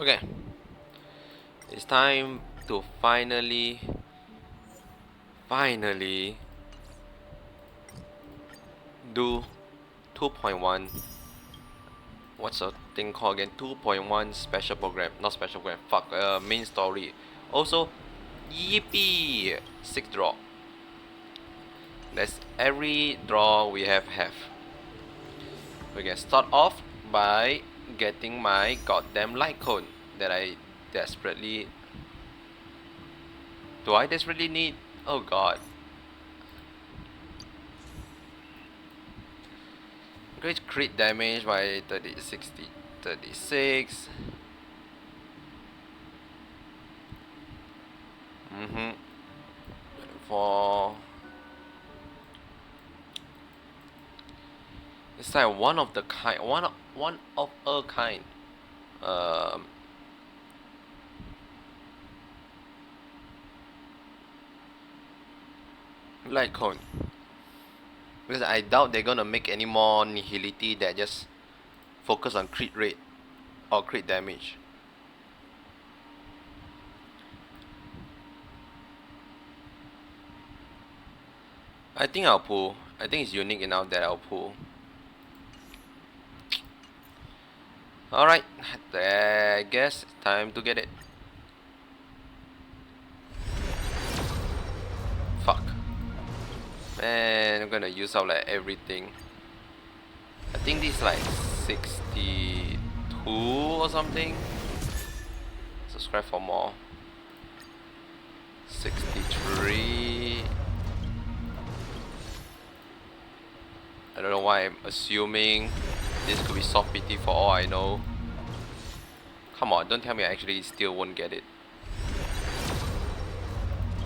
Okay, it's time to finally do 2.1. What's a thing called again? 2.1 special program, not special program. Fuck, main story. Also, yippee, 6 draw. That's every draw we have. We can start off by getting my goddamn light cone that I desperately. Do I desperately need? Oh god. Great crit damage by 30, 60, 36. Mm-hmm. For it's like one of the kind, one of a kind. Um, Light cone. Because I doubt they're gonna make any more nihility that just focus on crit rate or crit damage. I think I'll pull. I think it's unique enough that I'll pull. Alright, I guess it's time to get it. Fuck. Man, I'm gonna use up like everything. I think this is like 62 or something. Subscribe for more. 63. I don't know why I'm assuming this could be soft PT for all I know. Come on, don't tell me I actually still won't get it.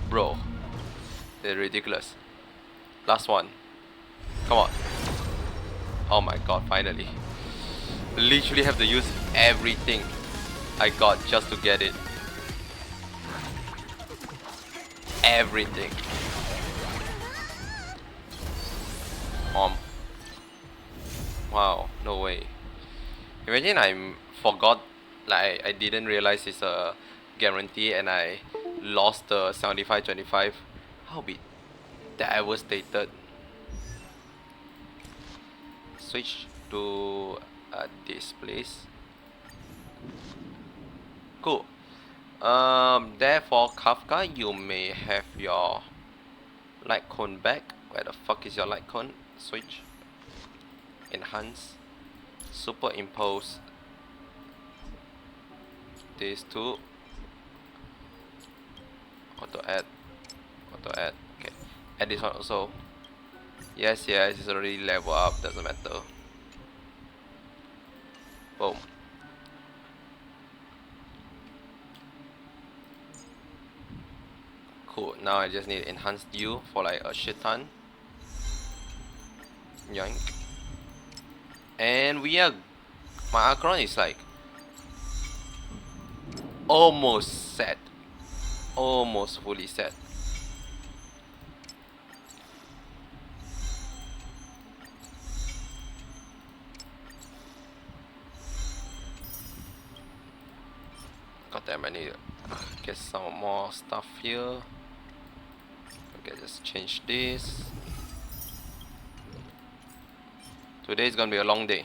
Bro, they're ridiculous. Last one. Come on. Oh my god, finally. Literally have to use everything I got just to get it. Everything. Wow, no way. Imagine I forgot, like I didn't realize it's a guarantee and I lost the 75-25. I'll be devastated. Switch to this place. Cool. Therefore, Kafka, you may have your light cone back. Where the fuck is your light cone? Switch. Enhance. Superimpose. These two. Auto add. Okay. Add this one also. Yes, it's already level up. Doesn't matter. Boom. Cool. Now I just need enhanced you for like a shit ton. Yoink. And we are. My Akron is like almost set. Almost fully set. God damn, I need to get some more stuff here. Okay, just change this. Today is gonna be a long day.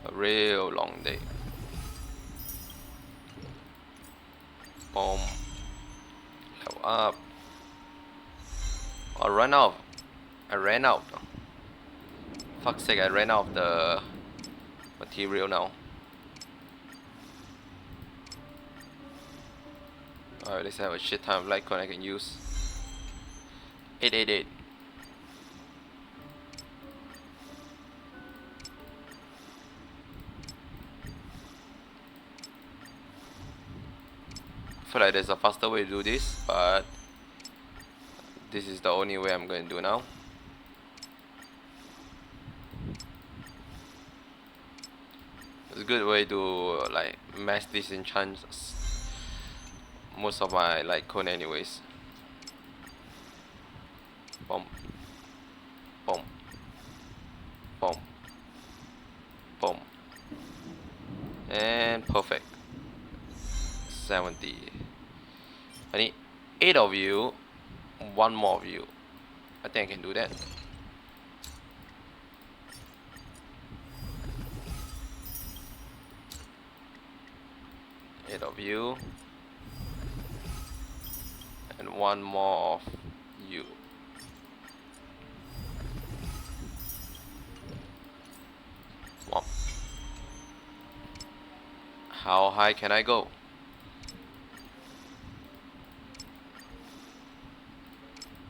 A real long day. Boom. Level up. I ran out. Fuck's sake, I ran out of the material now. Alright, let's have a shit ton of light cone I can use. 888. I feel like there's a faster way to do this, but this is the only way I'm going to do now. It's a good way to like mass disenchant most of my light cone anyways. Boom. Boom. Boom. Boom. And perfect. 70. I need 8 of you, 1 more of you. I think I can do that. Eight of you. And 1 more of you. Wow. How high can I go?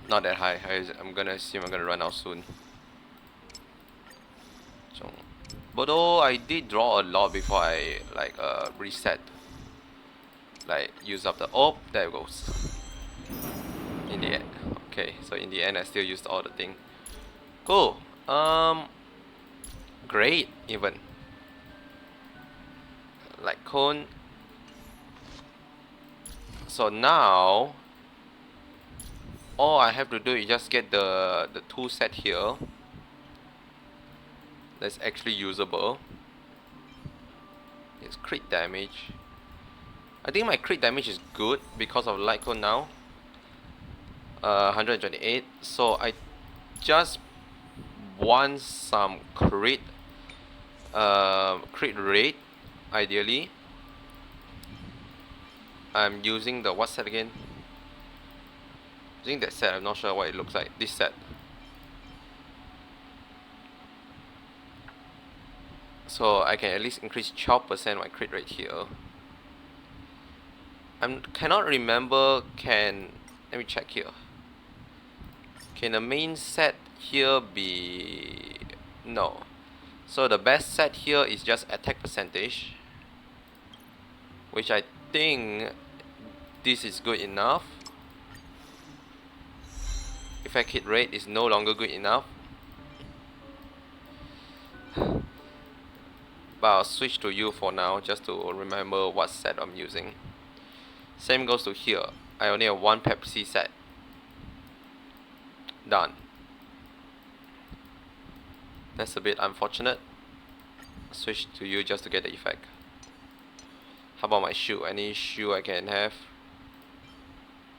Not that high. I'm gonna assume I'm gonna run out soon. But though I did draw a lot before I like reset. Like use up the there it goes. In the end. Okay, so in the end I still used all the thing. Cool. Great even. Like cone. So now all I have to do is just get the tool set here. That's actually usable. It's crit damage. I think my crit damage is good because of light cone now. 128. So I just want some crit rate ideally. I'm using the what set again? Using that set, I'm not sure what it looks like. This set. So I can at least increase 12% my crit rate here. I cannot remember let me check here. Can the main set here be no. So the best set here is just attack percentage, which I think this is good enough. Effect hit rate is no longer good enough. But I'll switch to you for now just to remember what set I'm using. Same goes to here. I only have 1 Pepsi set. Done. That's a bit unfortunate. Switch to you just to get the effect. How about my shoe? Any shoe I can have?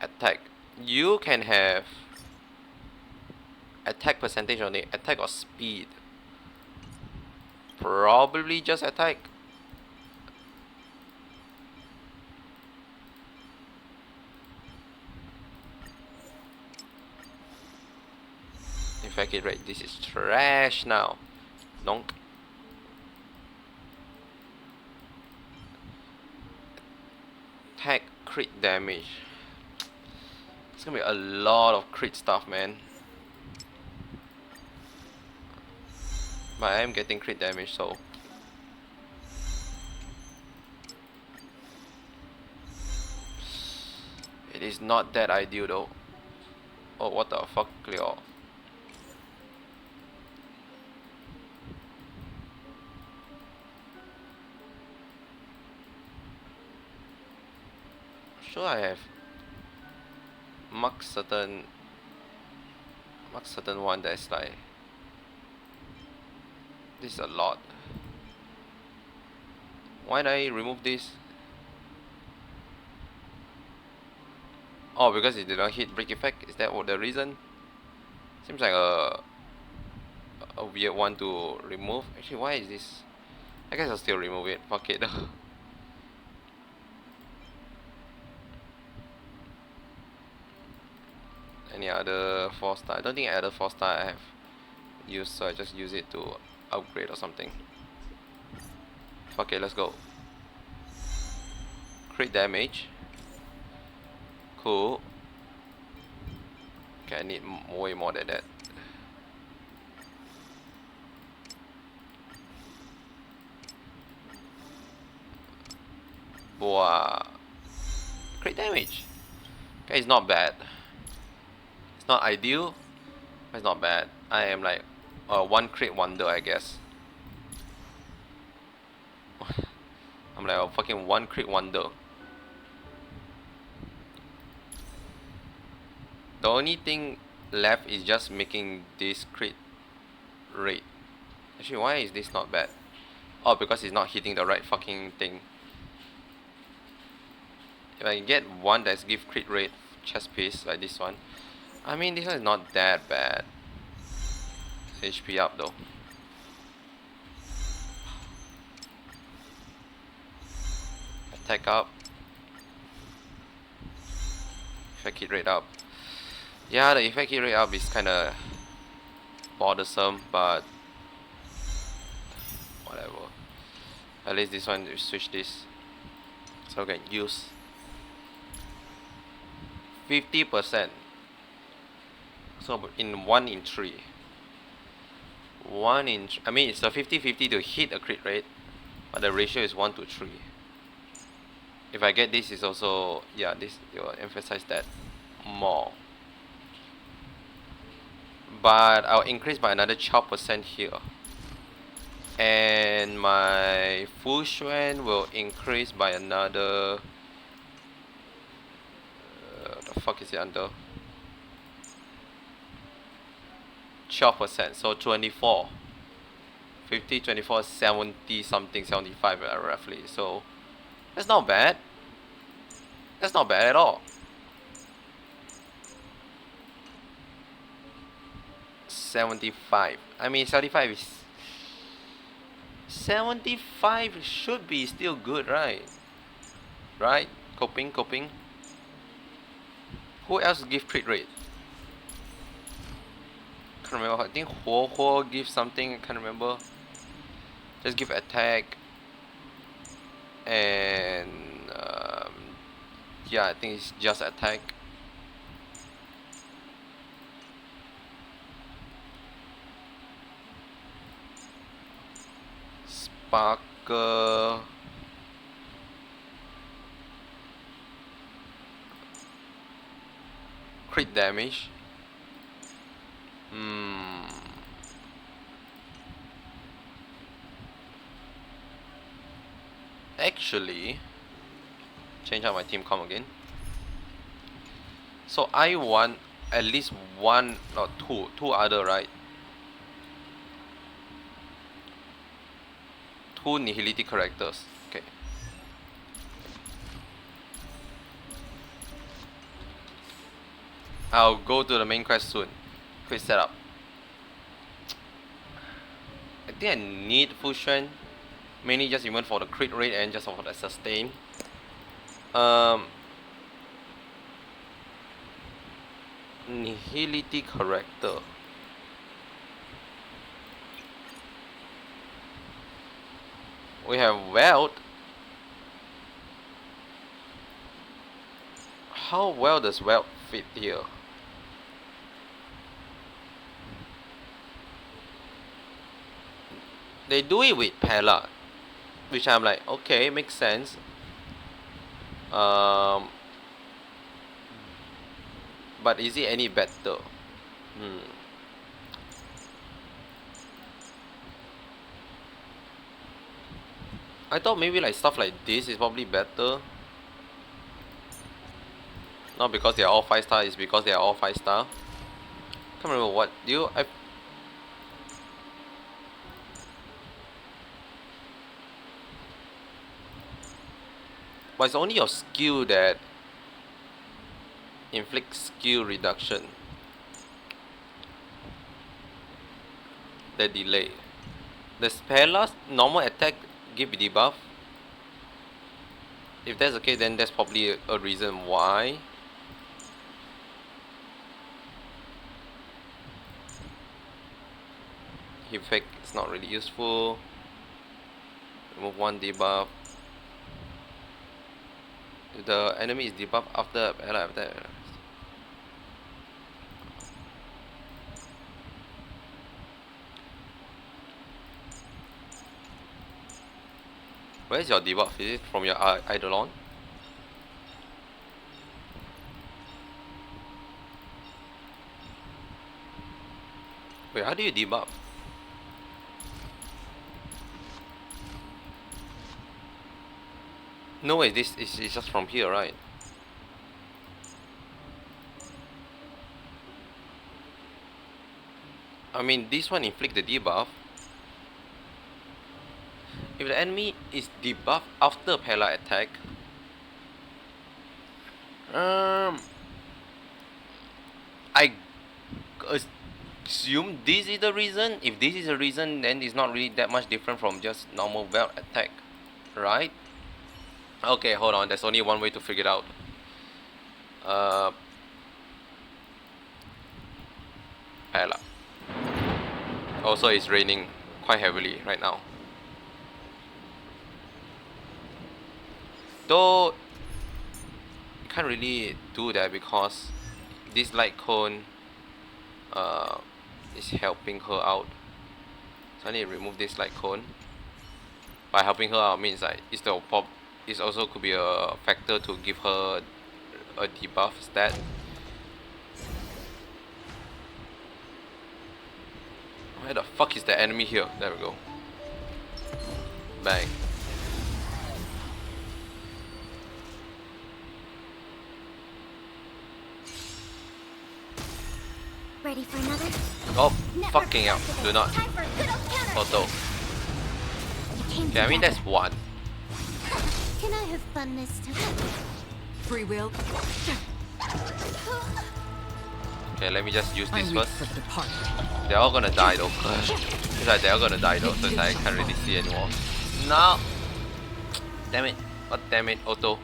Attack. You can have attack percentage only. Attack or speed? Probably just attack. Effect hit rate. This is trash now. Donk. Attack crit damage. It's gonna be a lot of crit stuff, man. But I am getting crit damage, so it is not that ideal though. Oh, what the fuck, Cleo? Sure, I have mark certain one that's like this is a lot. Why did I remove this? Oh, because it did not hit break effect. Is that the reason? Seems like a weird one to remove. Actually, why is this? I guess I'll still remove it. Fuck it. Any other 4-star? I don't think any other 4-star I have used, so I just use it to upgrade or something. Okay, let's go. Crit damage. Cool. Okay, I need way more than that. Wow. Crit damage. Okay, it's not bad. It's not ideal, but it's not bad. I am like one crit wonder, I guess. I'm like a fucking one crit wonder. The only thing left is just making this crit rate. Actually, why is this not bad? Oh, because it's not hitting the right fucking thing. If I get one that's give crit rate chest piece like this one, I mean this one is not that bad. HP up though. Attack up. Effect hit rate up. Yeah, the effect hit rate up is kinda bothersome, but whatever. At least this one, you switch this. So I can use 50%. So in 1 in 3. I mean it's a 50-50 to hit a crit rate, but the ratio is 1 to 3. If I get this, is also, yeah, this will emphasize that more. But I'll increase by another 12% here. And my Fu Xuan will increase by another the fuck is it under? 12%, so 24. 50, 24, 70 something, 75 roughly. So that's not bad. That's not bad at all. 75. I mean 75 should be still good, right? Right? Coping. Who else give crit rate? Can't remember. I think Huo gives something. Can't remember. Just give attack. And yeah, I think it's just attack. Sparker. Crit damage. Actually, change out my team com again. So I want at least one or two other, right? 2 nihility characters. Okay. I'll go to the main quest soon. Quick setup. I think I need Fu Xuan, mainly just even for the crit rate and just for the sustain. Nihility character. We have Weld. How well does Weld fit here? They do it with Pella, which I'm like, okay, makes sense. But is it any better? I thought maybe like stuff like this is probably better. Not because they are all 5-star, it's because they are all 5-star. Can't remember what but it's only your skill that inflicts skill reduction. The delay. The Spella's normal attack give debuff. If that's okay, then that's probably a reason why. Effect is not really useful. Remove 1 debuff. If the enemy is debuffed after that. Where is your debuff? Is it from your Eidolon? Wait, how do you debuff? No way, this is just from here, right? I mean, this one inflict the debuff. If the enemy is debuffed after Pela attack, I assume this is the reason. If this is the reason, then it's not really that much different from just normal Veld attack, right? Okay, hold on. There's only one way to figure it out. Pela. Also, it's raining quite heavily right now. Though, you can't really do that because this light cone is helping her out. So I need to remove this light cone. By helping her out means like it's also could be a factor to give her a debuff stat. Where the fuck is the enemy here? There we go. Bang. Ready for another? Oh, fucking hell. Do not. Auto. Okay, I mean that's one. Can I have fun this time? Free will. Okay, let me just use this first. For the party. They're all gonna die though. It's like they're all gonna die though, so it's like I can't really see anymore. No! Damn it. God damn it, auto.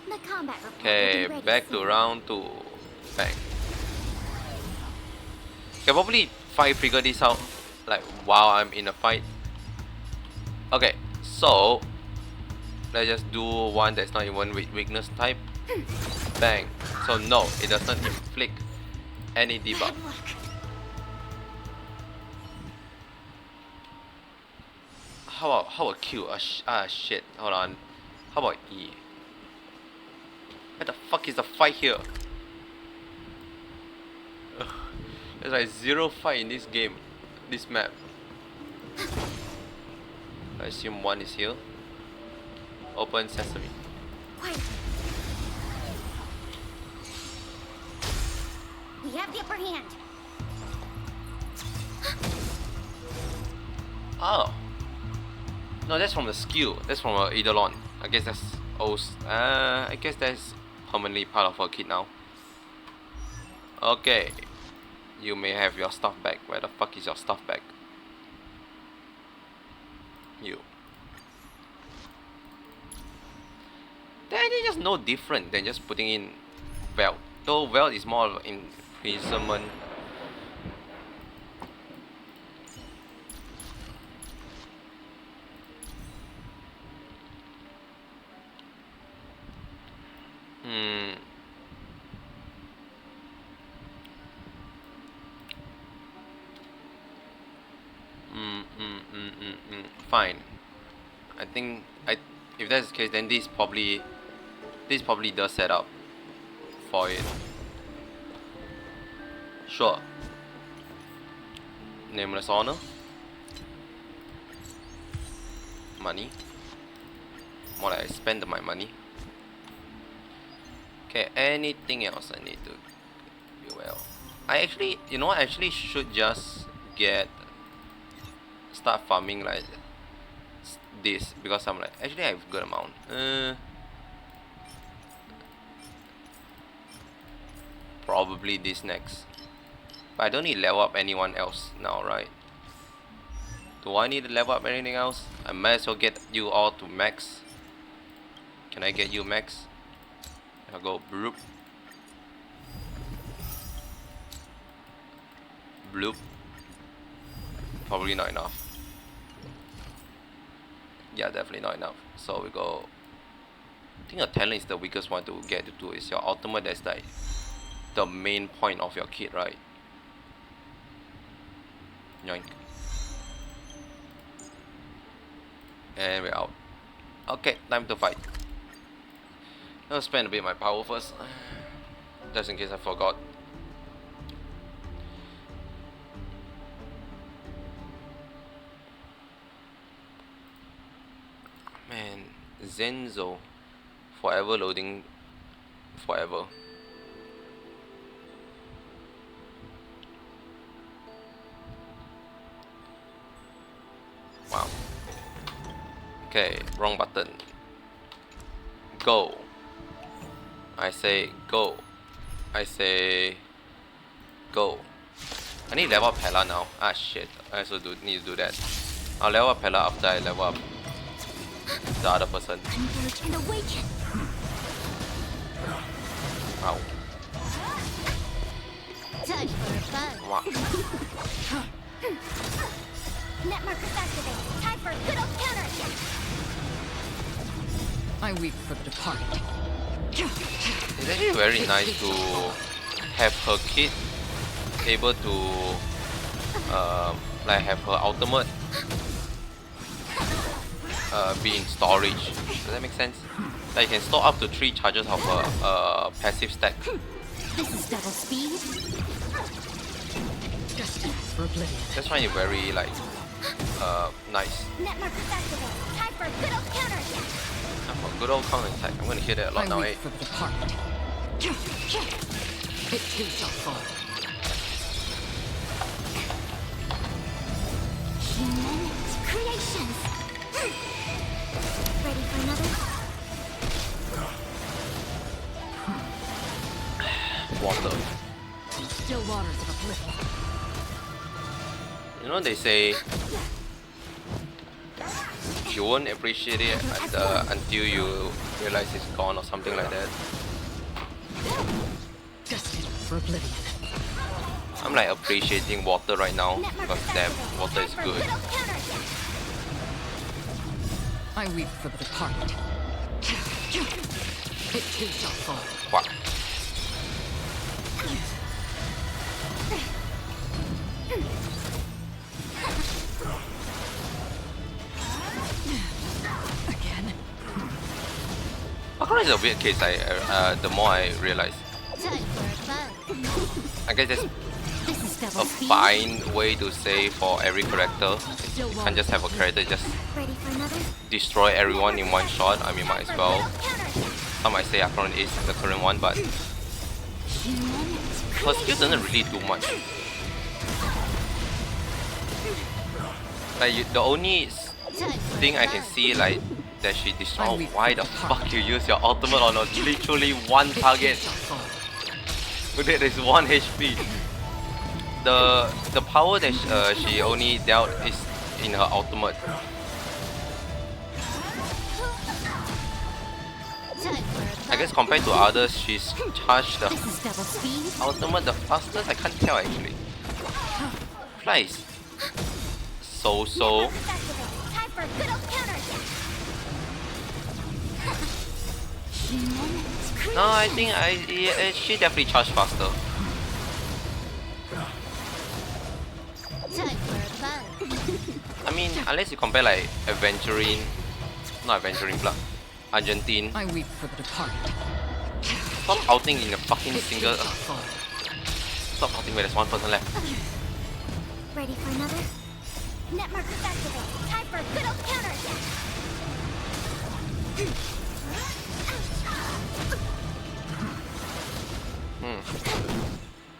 The combat report Okay, will be ready back to soon. round 2. Bang. Can probably figure this out like while I'm in a fight. Okay, so let's just do one that's not even with weakness type. Bang. So no, it does not inflict any debuff. Bad luck. How about Q? Shit. Hold on. How about E? Where the fuck is the fight here? Ugh. There's like zero fight in this game, this map. I assume one is here. Open sesame. Quiet. We have the upper hand. Oh. No, that's from the skill. That's from Eidolon. I guess that's I guess that's permanently part of her kit now. Okay. You may have your stuff back. Where the fuck is your stuff back? You. Then it's just no different than just putting in Veld. Though Veld is more of imprisonment. Fine. I think if that's the case, then this probably does set up for it. Sure. Nameless honor. Money. More like I spend my money. Okay, anything else I need to do well? I actually, you know what, I actually should just start farming like this, because I'm like, actually I have a good amount. Probably this next. But I don't need to level up anyone else now, right? Do I need to level up anything else? I might as well get you all to max. Can I get you max? I'll go bloop. Bloop. Probably not enough. Yeah, definitely not enough. So we go. I think a talent is the weakest one to get to do. Is your ultimate, that's like the main point of your kit, right? Yoink. And we're out. Okay, time to fight. I'll spend a bit of my power first, just in case I forgot. Man, Zenzo, forever loading, forever. Wow. Okay, wrong button. Go. I say go. I say go. I need to level up Pella now. Ah shit. I also need to do that. I'll level up Pella after I level up the other person. Converge and awaken. Wow. Time for a buzz. Wow. Net markers activated. Time for a good old counterattack. I weep for the departed. It's actually very nice to have her kid able to like have her ultimate be in storage. Does that make sense? Like you can store up to 3 charges of her passive stack. This is double speed. Destined for oblivion. That's why it's very like nice. Net markers activated. Time for a good old counterattack. And for good old counter attack, I'm gonna hear that a lot I now, weep eh? for the departed. It too shall fall. Human creations. Ready for another? Water. Still waters of oblivion. You know they say you won't appreciate it until you realize it's gone or something like that. Destined for oblivion. I'm like appreciating water right now Net because markers damn, activated. water Time is for a good. good old counterattack. I weep for the departed. It too shall fall. Wow. Again. Bakura is a weird case. The more I realize, Time for a buzz. I guess that's This is double a speed. fine way to say for every character. You can't just have a character just Ready for another? destroy everyone in one shot. I mean, might as Time for a well. good old counterattack. Some might say Akron is the current one, but Human her skill doesn't really do much. Like the only thing I can see like that she destroyed. Why the fuck you use your ultimate on a literally one It too target? shall fall. But there is 1 HP. The power that she only dealt is in her ultimate. I guess compared to others, she's charged the This is double speed. ultimate the fastest. I can't tell actually. Flies. So. Time for a good old counterattack. Human No, I think she definitely charged faster. Time for a buzz. I mean, unless you compare like not Aventurine, but Argentine. I weep for the departed. Stop outing in a fucking single. Shall fall. Stop outing where there's one person left. Ready for another? Net markers activated. Time for a good old counterattack.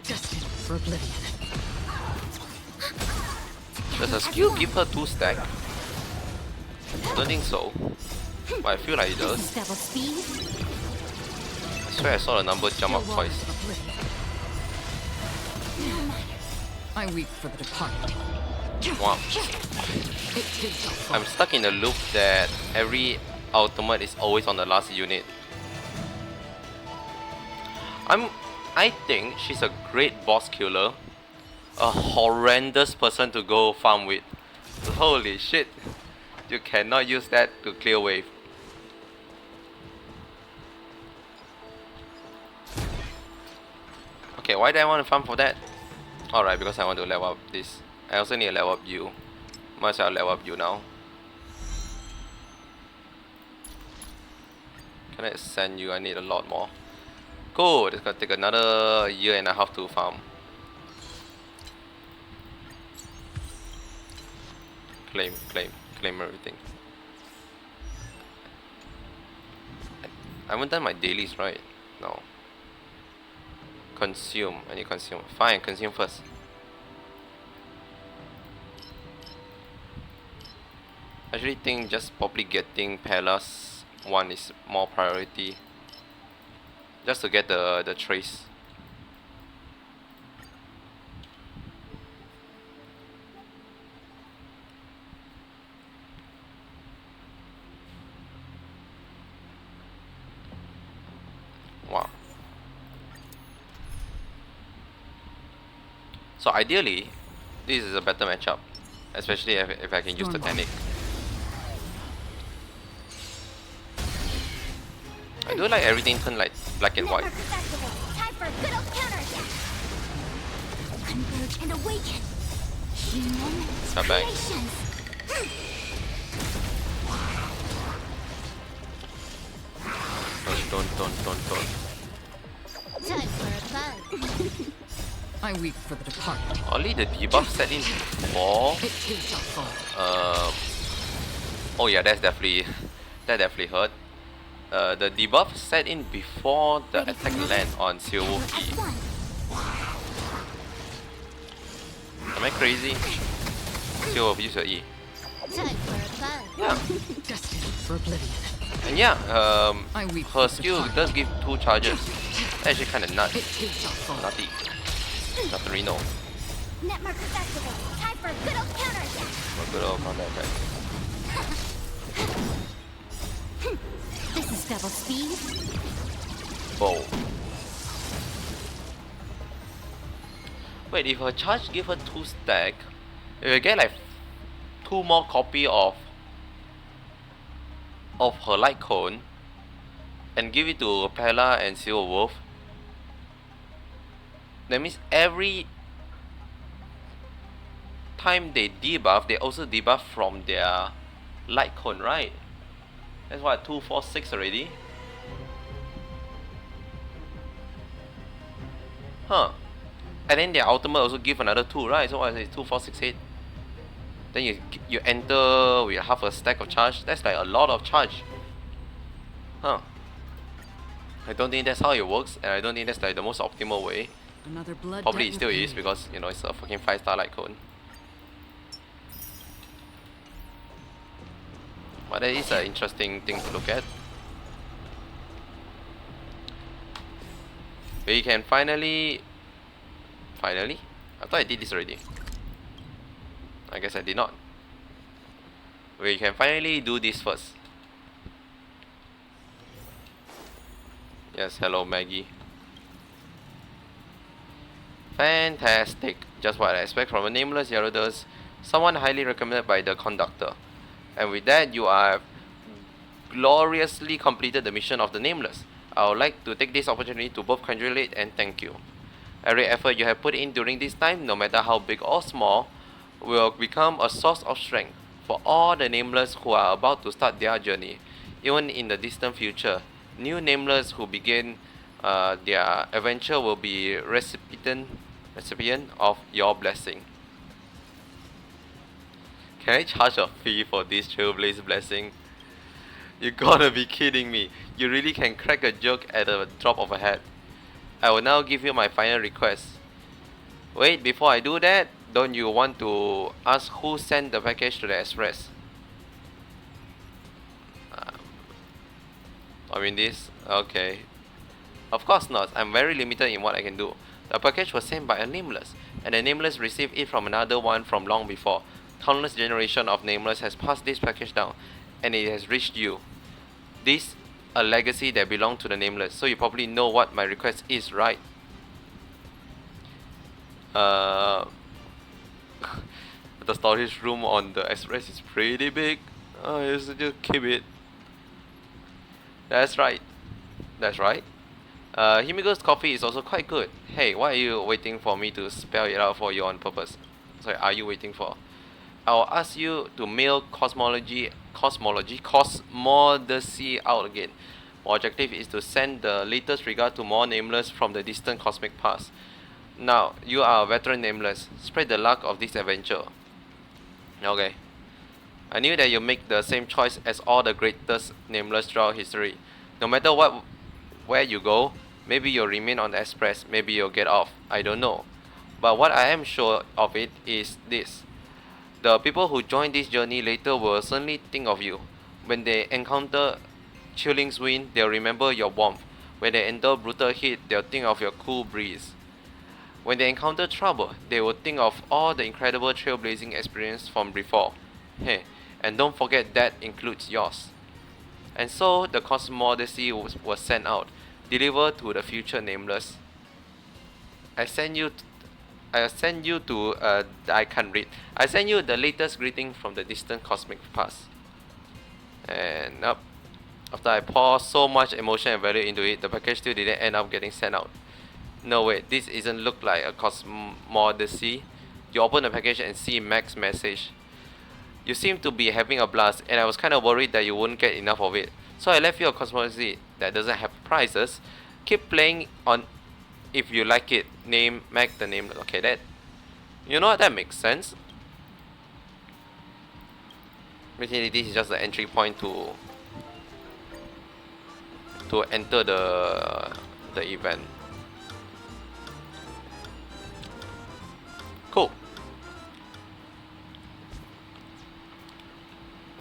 Destined for oblivion. Does a skill give her 2 stack? Don't think so. But I feel like it This does. is double speed. I swear I saw the number jump up Still twice. waters of oblivion. No matter. I weep for the departed. Wow. It too shall fall. I'm stuck in a loop that every ultimate is always on the last unit. I think she's a great boss killer. A horrendous person to go farm with. Holy shit. You cannot use that to clear wave. Okay, why do I want to farm for that? Alright, because I want to level up this. I also need to level up you. Might as well level up you now. Can I send you? I need a lot more. Cool, it's gonna take another year and a half to farm. Claim everything. I haven't done my dailies, right? No. Consume. I need consume. Fine, consume first. I actually think just probably getting Palace 1 is more priority. Just to get the trace. Wow. So ideally, this is a better matchup. Especially if I can use the technique. I do like everything turn like black and white. Netmarkers activate. Time for a good old counterattack. Converge and awaken. Human Not bad. creations. Don't. Time for a fun. I weep for the departed. Only the debuff set in before. It too shall fall. Oh yeah, that definitely hurt. The debuff set in before the Ready for attack another? land on Silver Power Wolf. at one. Am I crazy? Silver Wolf, use your E. Time for a fun. Yeah, Destined for oblivion. and yeah, I weep her for the skill departed. does give 2 charges. Actually kind of It nuts. too shall fall. Nutty. Nothing no. Netmarkers activate. Time for a good old counterattack. For good old counter attack. This is double speed. Bow. Wait, if her charge give her 2 stack, if I get like 2 more copy of her light cone and give it to Pella and Silver Wolf, that means every time they debuff, they also debuff from their light cone, right? That's what, 2, 4, 6 already? Huh. And then their ultimate also give another 2, right? So what is it? 2, 4, 6, 8. Then you enter with half a stack of charge. That's like a lot of charge. Huh. I don't think that's how it works, and I don't think that's like the most optimal way. Another blood Probably it debt still is repaid. because, you know, it's a fucking 5-star light cone. But that is an interesting thing to look at. We can finally... I thought I did this already. I guess I did not. We can finally do this first. Yes, hello Maggie. Fantastic. Just what I expect from a nameless Gyarados. Someone highly recommended by the conductor. And with that, you have gloriously completed the mission of the nameless. I would like to take this opportunity to both congratulate and thank you. Every effort you have put in during this time, no matter how big or small, will become a source of strength for all the nameless who are about to start their journey. Even in the distant future, new nameless who begin their adventure will be recipient of your blessing. Can I charge a fee for this Trailblaze blessing? You gotta be kidding me. You really can crack a joke at a drop of a hat. I will now give you my final request. Wait, before I do that, don't you want to ask who sent the package to the express? I mean this? Okay. Of course not. I'm very limited in what I can do. The package was sent by a nameless, and the nameless received it from another one from long before. Countless generation of nameless has passed this package down, and it has reached you. This a legacy that belongs to the nameless, so you probably know what my request is, right? The storage room on the express is pretty big. Just keep it. That's right. That's right. Himigo's coffee is also quite good. Hey, why are you waiting for me to spell it out for you on purpose? Sorry, are you waiting for? I'll ask you to mail cosmology out again. My objective is to send the latest regard to more nameless from the distant cosmic past. Now, you are a veteran nameless. Spread the luck of this adventure. Okay. I knew that you make the same choice as all the greatest nameless throughout history. No matter where you go, maybe you'll remain on the express, maybe you'll get off. I don't know. But what I am sure of it is this. The people who join this journey later will certainly think of you. When they encounter chilling wind, they'll remember your warmth. When they endure brutal heat, they'll think of your cool breeze. When they encounter trouble, they will think of all the incredible trailblazing experience from before. Hey, and don't forget that includes yours. And so the Cosmodyssey was sent out, delivered to the future nameless. I send you to I can't read. I send you the latest greeting from the distant cosmic past. And up. After I poured so much emotion and value into it, the package still didn't end up getting sent out. No wait, this isn't look like a Cosmodyssey. You open the package and see Mac's message. You seem to be having a blast, and I was kind of worried that you wouldn't get enough of it. So I left you a Cosmodyssey that doesn't have prizes. Keep playing on if you like it. Name Mac the name. Okay, that. You know what? That makes sense. Basically, this is just the entry point to enter the event. Cool.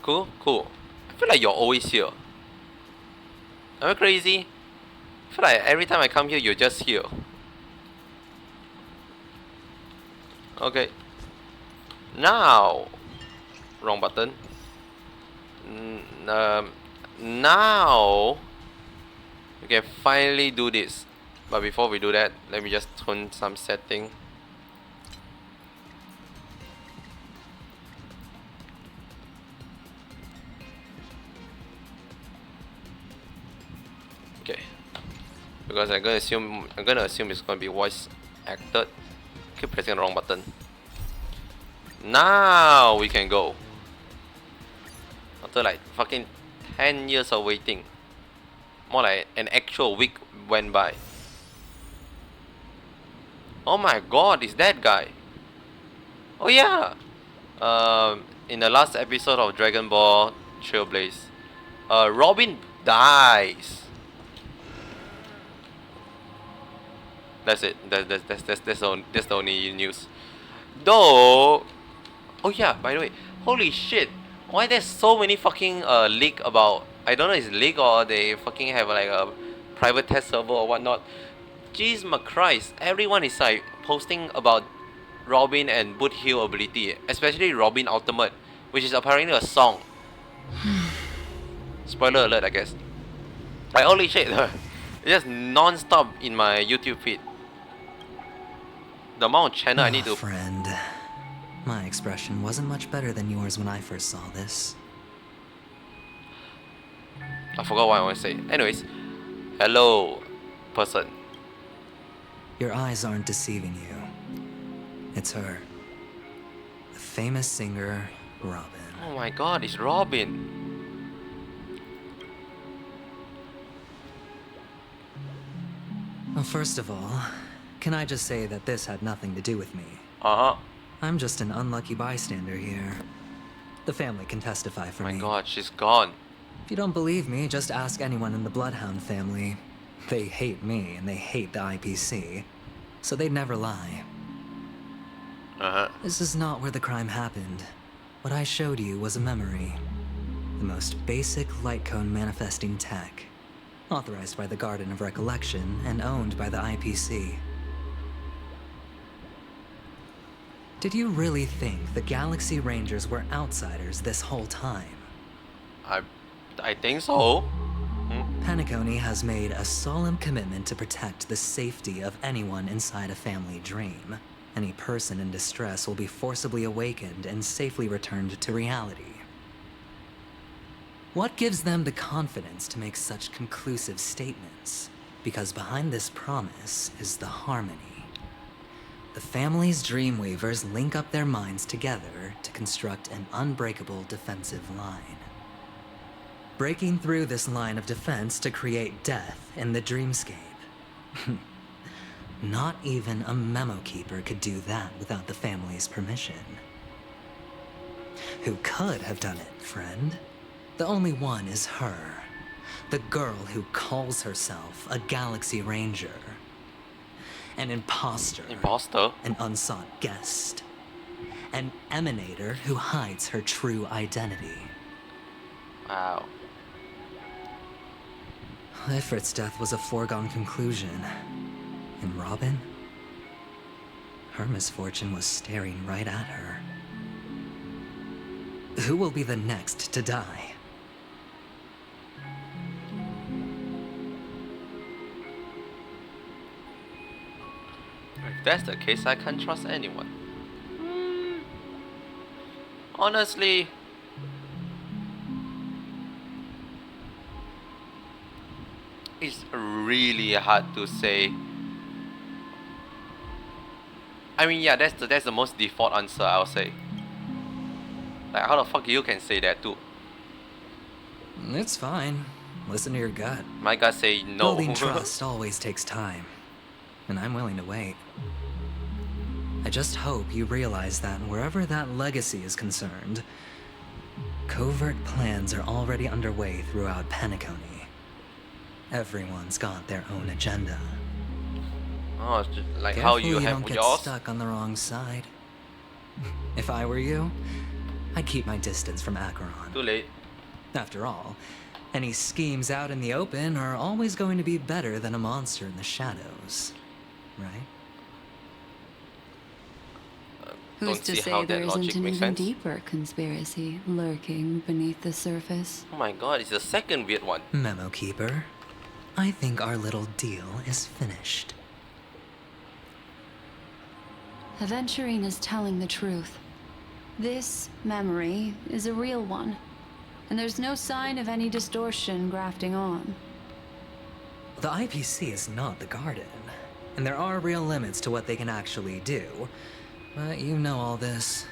Cool. I feel like you're always here. Am I crazy? I feel like every time I come here, you're just here. Okay. Now. Wrong button. Now. We can finally do this. But before we do that, let me just tune some setting. Okay. Because I'm gonna assume it's gonna be voice acted. Keep pressing the wrong button. Now we can go. After like fucking 10 years of waiting. More like an actual week went by. Oh my god, is that guy? Oh yeah. In the last episode of Dragon Ball Trailblaze, Robin dies. That's it. That's the only news. Though. Oh yeah. By the way, holy shit! Why there's so many fucking leak about? I don't know if it's leak or they fucking have like a private test server or whatnot. Jeez, my Christ! Everyone is like posting about Robin and Boot Heal ability, especially Robin Ultimate, which is apparently a song. Spoiler alert, I guess. Like holy shit! It's just non-stop in my YouTube feed. The amount of channel I need to. Friend, my expression wasn't much better than yours when I first saw this. I forgot what I want to say. Anyways, hello, person. Your eyes aren't deceiving you. It's her. The famous singer, Robin. Oh my god, it's Robin. Well, first of all, can I just say that this had nothing to do with me? Uh-huh. I'm just an unlucky bystander here. The family can testify for me. My god, she's gone. If you don't believe me, just ask anyone in the Bloodhound family. They hate me and they hate the IPC, so they'd never lie. Uh-huh. This is not where the crime happened. What I showed you was a memory. The most basic light cone manifesting tech. Authorized by the Garden of Recollection and owned by the IPC. Did you really think the Galaxy Rangers were outsiders this whole time? I think so. Penacony has made a solemn commitment to protect the safety of anyone inside a family dream. Any person in distress will be forcibly awakened and safely returned to reality. What gives them the confidence to make such conclusive statements? Because behind this promise is the harmony. The family's Dreamweavers link up their minds together to construct an unbreakable defensive line. Breaking through this line of defense to create death in the dreamscape. Not even a memo keeper could do that without the family's permission. Who could have done it, friend? The only one is her. The girl who calls herself a Galaxy Ranger. An imposter. Imposter? An unsought guest. an emanator who hides her true identity. Wow. Ifrit's death was a foregone conclusion. And Robin? Her misfortune was staring right at her. Who will be the next to die? If that's the case, I can't trust anyone. Honestly, it's really hard to say. I mean, yeah, that's the most default answer, I'll say. Like, how the fuck you can say that too? It's fine. Listen to your gut. My gut say no. Building trust always takes time. And I'm willing to wait. I just hope you realize that wherever that legacy is concerned, covert plans are already underway throughout Penacony. Everyone's got their own agenda. Oh, it's just like Careful how you have don't get yours. stuck on the wrong side. If I were you, I'd keep my distance from Acheron. Too late. After all, any schemes out in the open are always going to be better than a monster in the shadows, right? Who's Don't to see say how there that isn't logic an makes even sense. deeper conspiracy lurking beneath the surface? Oh my god, it's the second weird one. Memo Keeper, I think our little deal is finished. Aventurine is telling the truth. This memory is a real one, and there's no sign of any distortion grafting on. The IPC is not the Garden, and there are real limits to what they can actually do. But you know all this.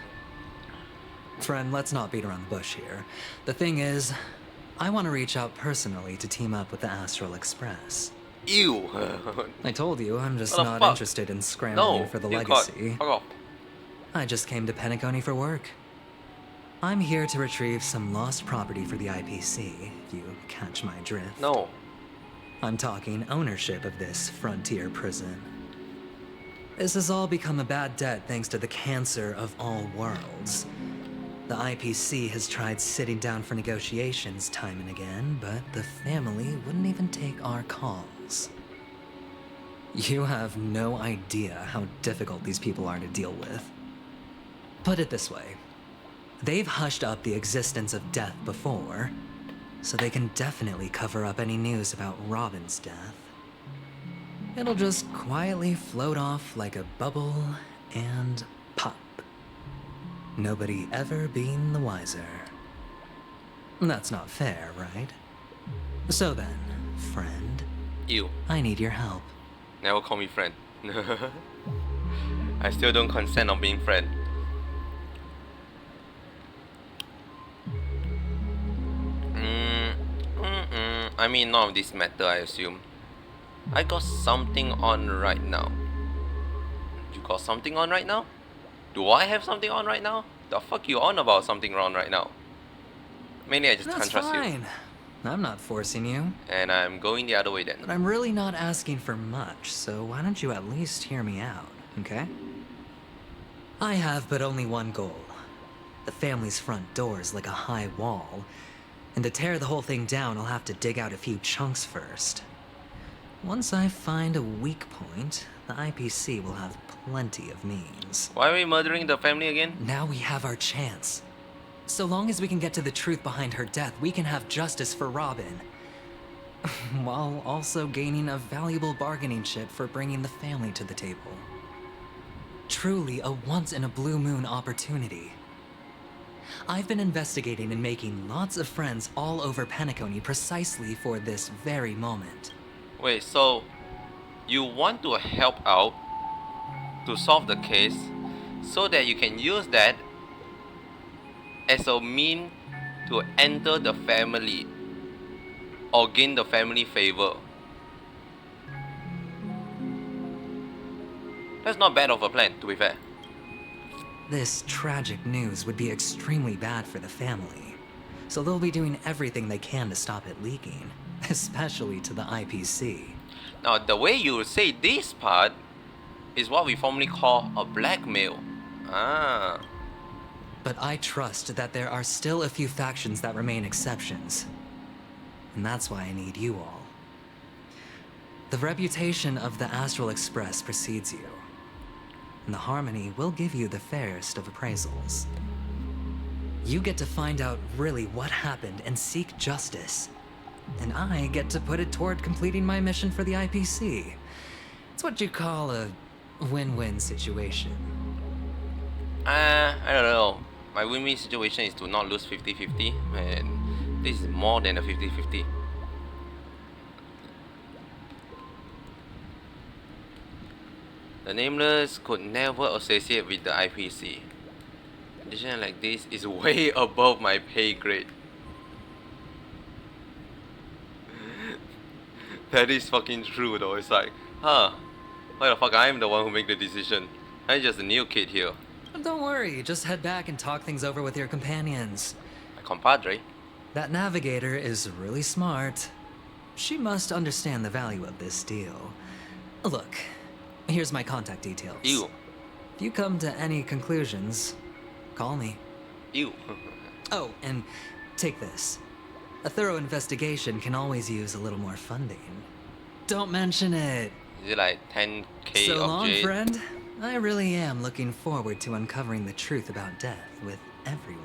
Friend, let's not beat around the bush here. The thing is, I want to reach out personally to team up with the Astral Express. Ew. I told you, I'm just What the not fuck? interested in scrambling No, for the you legacy. Fuck off. I just came to Penacony for work. I'm here to retrieve some lost property for the IPC, if you catch my drift. No. I'm talking ownership of this frontier prison. This has all become a bad debt thanks to the cancer of all worlds. The IPC has tried sitting down for negotiations time and again, but the family wouldn't even take our calls. You have no idea how difficult these people are to deal with. Put it this way. They've hushed up the existence of death before, so they can definitely cover up any news about Robin's death. It'll just quietly float off like a bubble and pop. Nobody ever being the wiser. That's not fair, right? So then, friend, Ew. I need your help. Never call me friend. I still don't consent on being friend. I mean, none of this matter, I assume. I got something on right now. You got something on right now? Do I have something on right now? The fuck you on about something wrong right now? Mainly I just That's can't trust you. fine. I'm not forcing you, And I'm going the other way then. but I'm really not asking for much, so why don't you at least hear me out, okay? I have but only one goal. The family's front door is like a high wall, and to tear the whole thing down, I'll have to dig out a few chunks first. Once I find a weak point, the IPC will have plenty of means. Why are we murdering the family again? Now we have our chance. So long as we can get to the truth behind her death, we can have justice for Robin. While also gaining a valuable bargaining chip for bringing the family to the table. Truly a once-in-a-blue-moon opportunity. I've been investigating and making lots of friends all over Penacony precisely for this very moment. Wait, so you want to help out to solve the case so that you can use that as a mean to enter the family or gain the family favor. That's not bad of a plan, to be fair. This tragic news would be extremely bad for the family, so they'll be doing everything they can to stop it leaking, especially to the IPC. Now, the way you say this part is what we formally call a blackmail. Ah. but I trust that there are still a few factions that remain exceptions. And that's why I need you all. The reputation of the Astral Express precedes you, and the Harmony will give you the fairest of appraisals. You get to find out really what happened and seek justice, and I get to put it toward completing my mission for the IPC. It's what you call a win-win situation. I don't know. My win-win situation is to not lose 50-50, and this is more than a 50-50. The Nameless could never associate with the IPC. A decision like this is way above my pay grade. That is fucking true though. It's like, huh, why the fuck I'm the one who make the decision? I'm just a new kid here. Don't worry, just head back and talk things over with your companions. My compadre. That navigator is really smart. She must understand the value of this deal. Look, here's my contact details. Ew. If you come to any conclusions, call me. Ew. Oh, and take this. A thorough investigation can always use a little more funding. Don't mention it. Is it like 10k So of long, jade? friend. I really am looking forward to uncovering the truth about death with everyone.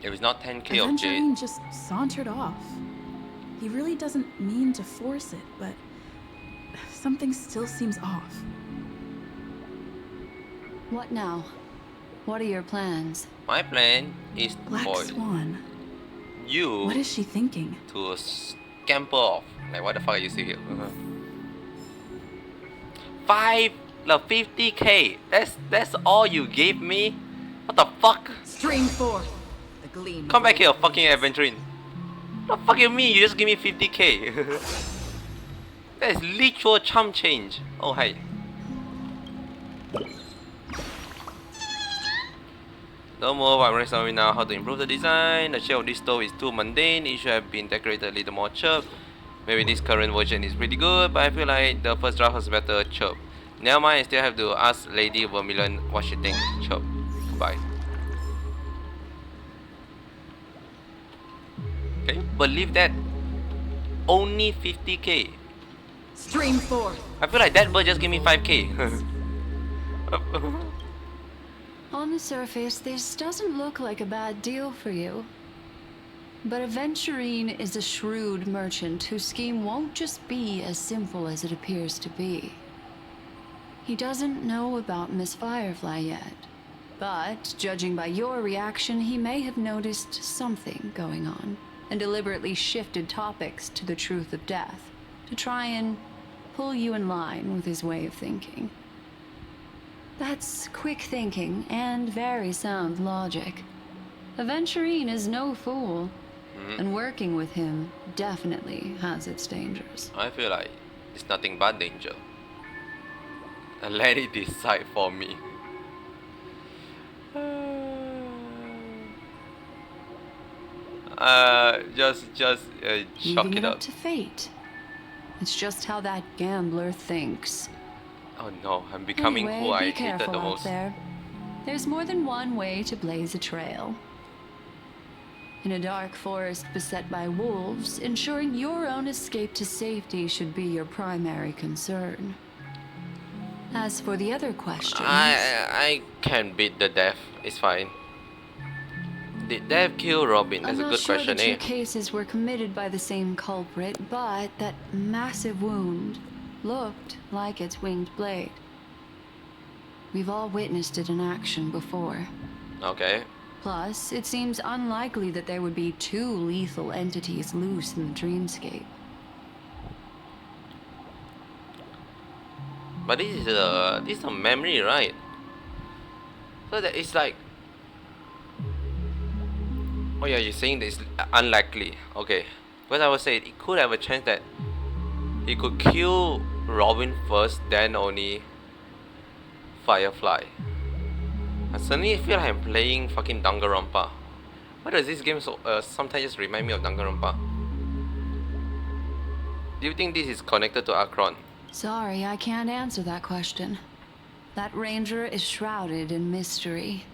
If it's not 10k of jade, Evangeline just sauntered off. He really doesn't mean to force it, but something still seems off. What now? What are your plans? my plan is Black for Swan. you What is she thinking? to scamper off. Like, what the fuck are you saying here? 50k. That's all you gave me? What the fuck? Stream forth. The gleam. Come back here, fucking adventuring. What the fuck you mean? You just give me 50k. That is literal chump change. Oh hi. No more, I'm brainstorming now how to improve the design. The shape of this stove is too mundane. It should have been decorated a little more chirp. Maybe this current version is pretty good, but I feel like the first draft was better chirp. Never mind, I still have to ask Lady Vermilion what she thinks. Chirp. Goodbye. Can you believe that? Only 50k. Stream forth. I feel like that bird just gave me 5k. On the surface, this doesn't look like a bad deal for you. But Aventurine is a shrewd merchant whose scheme won't just be as simple as it appears to be. He doesn't know about Miss Firefly yet, but judging by your reaction, he may have noticed something going on and deliberately shifted topics to the truth of death to try and pull you in line with his way of thinking. That's quick thinking and very sound logic. Aventurine is no fool, and working with him definitely has its dangers. I feel like it's nothing but danger. And let it decide for me. Just chalk Leaving it it up. up to fate. It's just how that gambler thinks. Oh no, I'm becoming Anyway, who I be hated careful the out most. there. There's more than one way to blaze a trail. In a dark forest beset by wolves, ensuring your own escape to safety should be your primary concern. As for the other questions, I can beat the death. It's fine. Did Death kill Robin? That's I'm a not good sure question, the two eh? cases were committed by the same culprit, but that massive wound looked like its winged blade. We've all witnessed it in action before. Okay. Plus, it seems unlikely that there would be two lethal entities loose in the dreamscape. But this is a memory, right? So that it's like, oh yeah, you're saying this unlikely. Okay, because I would say it could have a chance that he could kill Robin first, then only Firefly. I suddenly feel like I'm playing fucking Danganronpa. Why does this game so sometimes just remind me of Danganronpa? Do you think this is connected to Akron? Sorry, I can't answer that question. that ranger is shrouded in mystery.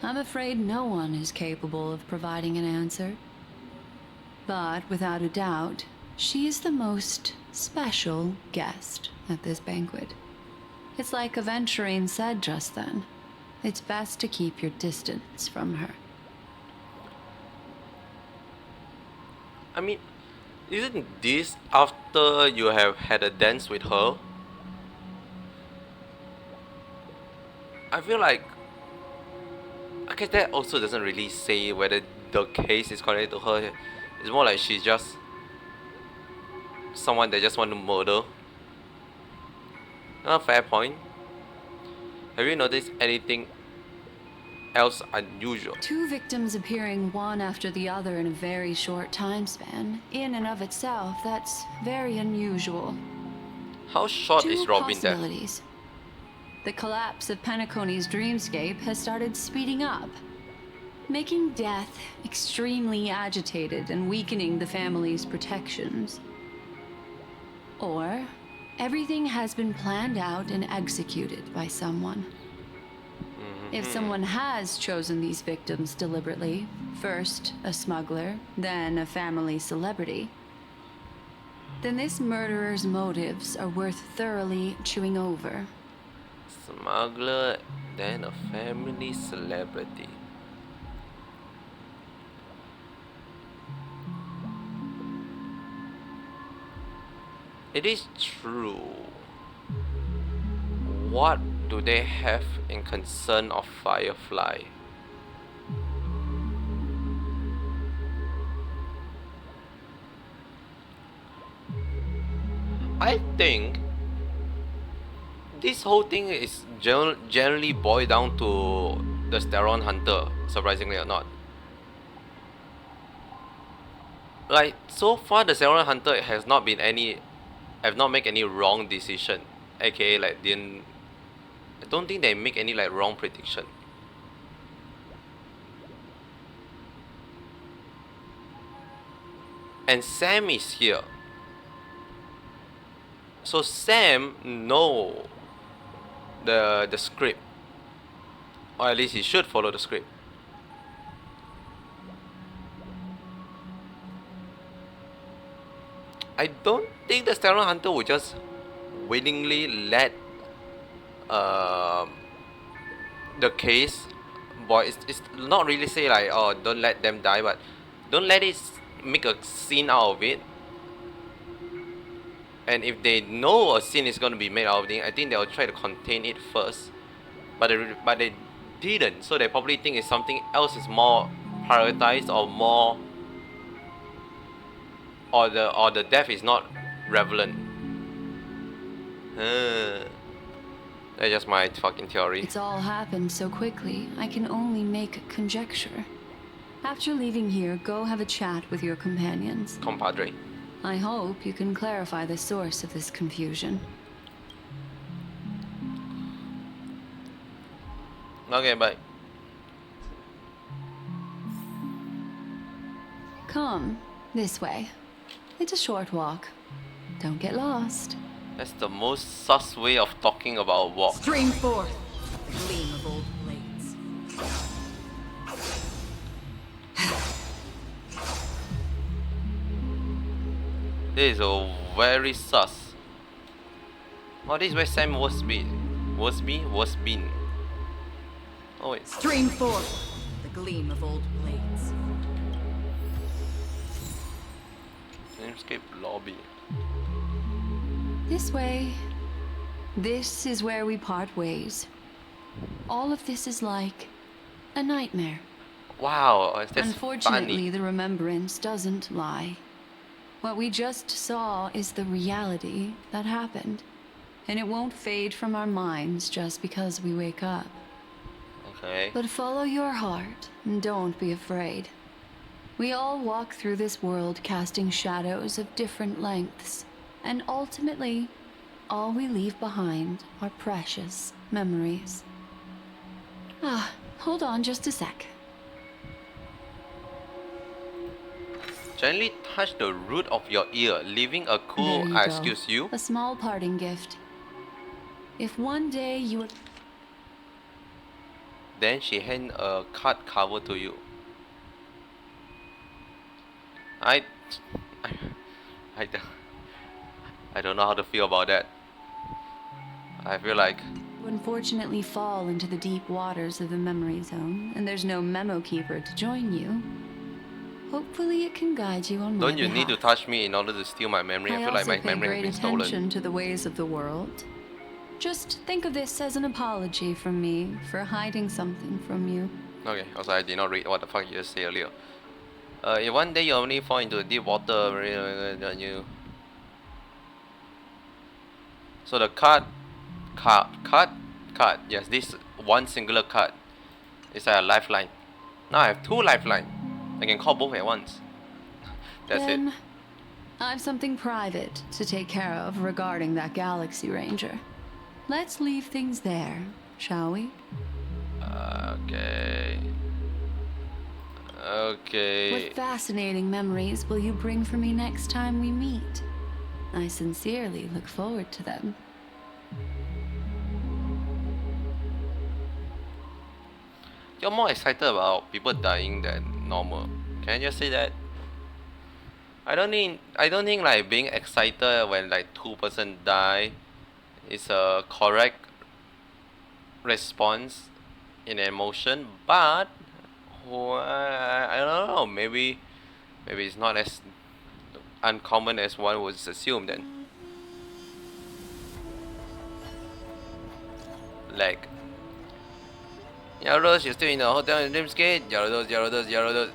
I'm afraid no one is capable of providing an answer. But without a doubt, she is the most special guest at this banquet. It's like Aventurine said just then. It's best to keep your distance from her. I mean, isn't this after you have had a dance with her? I feel like, I guess that also doesn't really say whether the case is connected to her. It's more like she's just someone that just want to murder. Not a fair point. Have you noticed anything else unusual? 2 victims appearing one after the other in a very short time span. In and of itself, that's very unusual. How short 2 is Robin death? possibilities. The collapse of Penacony's dreamscape has started speeding up, making death extremely agitated and weakening the family's protections. Or everything has been planned out and executed by someone. If someone has chosen these victims deliberately, first a smuggler, then a family celebrity, then this murderer's motives are worth thoroughly chewing over. Smuggler, then a family celebrity. It is true. What do they have in concern of Firefly? I think this whole thing is generally boiled down to the Steron Hunter, surprisingly or not. Like, so far the Steron Hunter have not made any wrong decision. AKA like I don't think they make any like wrong prediction. And Sam is here. So Sam know the script. Or at least he should follow the script. I don't think the Steron Hunter would just willingly let the case, boy, it's not really say like, oh, don't let them die, but don't let it make a scene out of it. And if they know a scene is going to be made out of it, I think they'll try to contain it first. But they didn't, so they probably think it's something else is more prioritized or more, or the death is not relevant. That's just my fucking theory. It's all happened so quickly, I can only make conjecture. After leaving here, go have a chat with your companions. Compadre. I hope you can clarify the source of this confusion. Okay, bye. Come, this way. It's a short walk. Don't get lost. That's the most sus way of talking about walk. Stream forth the gleam of old blades. This is a very sus. Oh, this is where Sam was been. Oh wait. Stream forth the gleam of old blades. Dreamscape lobby. This way. This is where we part ways. All of this is like a nightmare. Wow, that's Unfortunately, funny. the remembrance doesn't lie. What we just saw is the reality that happened. And it won't fade from our minds just because we wake up. Okay. But follow your heart and don't be afraid. We all walk through this world casting shadows of different lengths. And ultimately, all we leave behind are precious memories. Ah, hold on just a sec. Gently touch the root of your ear, leaving a There cool you go. excuse you. A small parting gift. If one day you were... Then she hand a card cover to you. I, I, I don't know how to feel about that. I feel like unfortunately fall into the deep waters of the memory zone, and there's no memo keeper to join you, hopefully it can guide you on my don't you need to behalf. touch me in order to steal my memory? I feel like also my pay memory has great been stolen. attention to the ways of the world. Just think of this as an apology from me for hiding something from you. Okay, also I did not read what the fuck you just said earlier. If one day you only fall into deep water, you. So the card. Yes, this one singular card is like a lifeline. Now I have 2 lifeline. I can call both at once. That's Then, it. I've something private to take care of regarding that Galaxy Ranger. Let's leave things there, shall we? Okay. Okay. What fascinating memories will you bring for me next time we meet? I sincerely look forward to them. You're more excited about people dying than normal. Can I just say that? I don't think like being excited when like 2 person die is a correct response in emotion, but I don't know, maybe it's not as uncommon as one would assume then. Like Gyarados, you're still in the hotel in Dreamscape. Gyarados.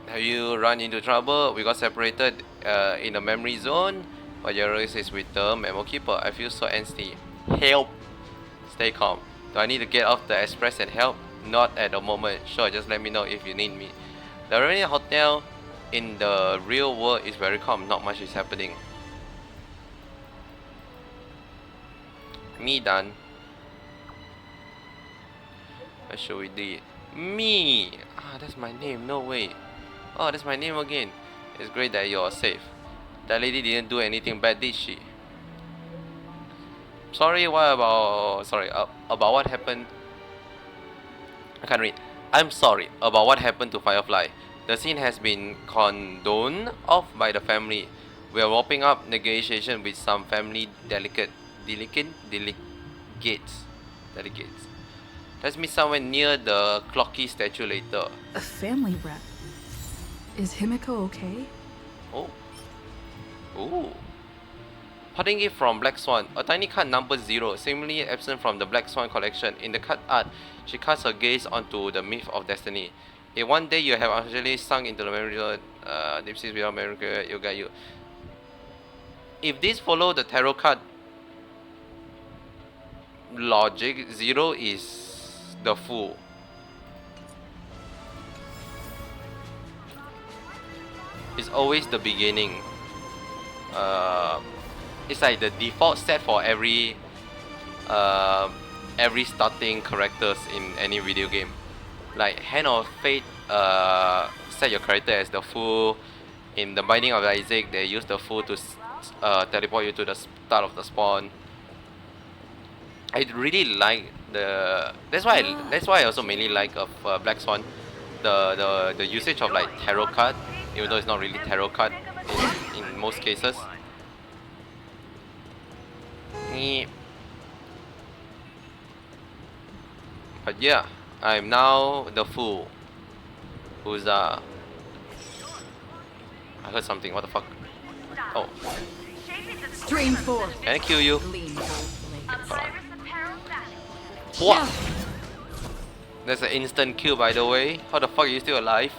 Have you run into trouble? We got separated in the memory zone. But Gyarados is with the Memo Keeper. I feel so angsty. Help! Stay calm. Do I need to get off the express and help? Not at the moment. Sure, just let me know if you need me. The Rainy Hotel in the real world is very calm. Not much is happening. Me done. What should we do? Me! Ah, that's my name, no way. Oh, that's my name again. It's great that you're safe. That lady didn't do anything bad, did she? Sorry, about what happened? I can't read. I'm sorry about what happened to Firefly. The scene has been condoned off by the family. We are wrapping up negotiation with some family delegates. Let's meet somewhere near the Clocky statue later. A family rep. Is Himiko okay? Oh. Ooh. Potting it from Black Swan. A tiny card number 0, seemingly absent from the Black Swan collection. In the card art, she casts her gaze onto the myth of destiny. If one day you have actually sunk into the memory of deep seas without memory, it will guide you. If this follow the tarot card logic, 0 is the Fool. It's always the beginning. It's like the default set for every starting characters in any video game. Like Hand of Fate set your character as the Fool. In the Binding of Isaac, they use the Fool to teleport you to the start of the spawn. I really like the. That's why I also mainly like of Black Swan, the usage of like tarot card, even though it's not really tarot card in most cases. But yeah, I'm now the Fool. Who's I heard something. What the fuck? Oh. Stream 4. Can I kill you? What? That's an instant kill, by the way. How the fuck are you still alive?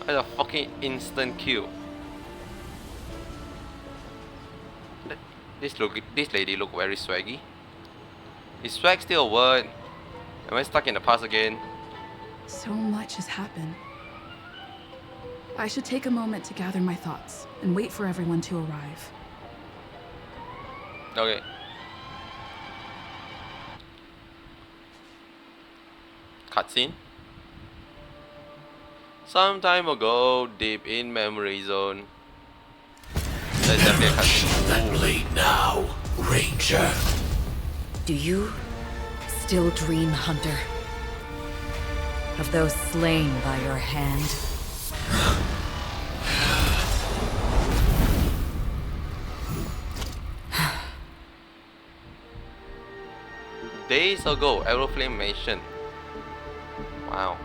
That's a fucking instant kill. This lady look very swaggy. Is swag still a word? Am I stuck in the past again? So much has happened. I should take a moment to gather my thoughts and wait for everyone to arrive. Okay. Cutscene. Some time ago, deep in memory zone. That's definitely a cutscene. Than late now, Ranger. Do you still dream, Hunter? Of those slain by your hand? Days ago, Aeroflame mentioned. Wow.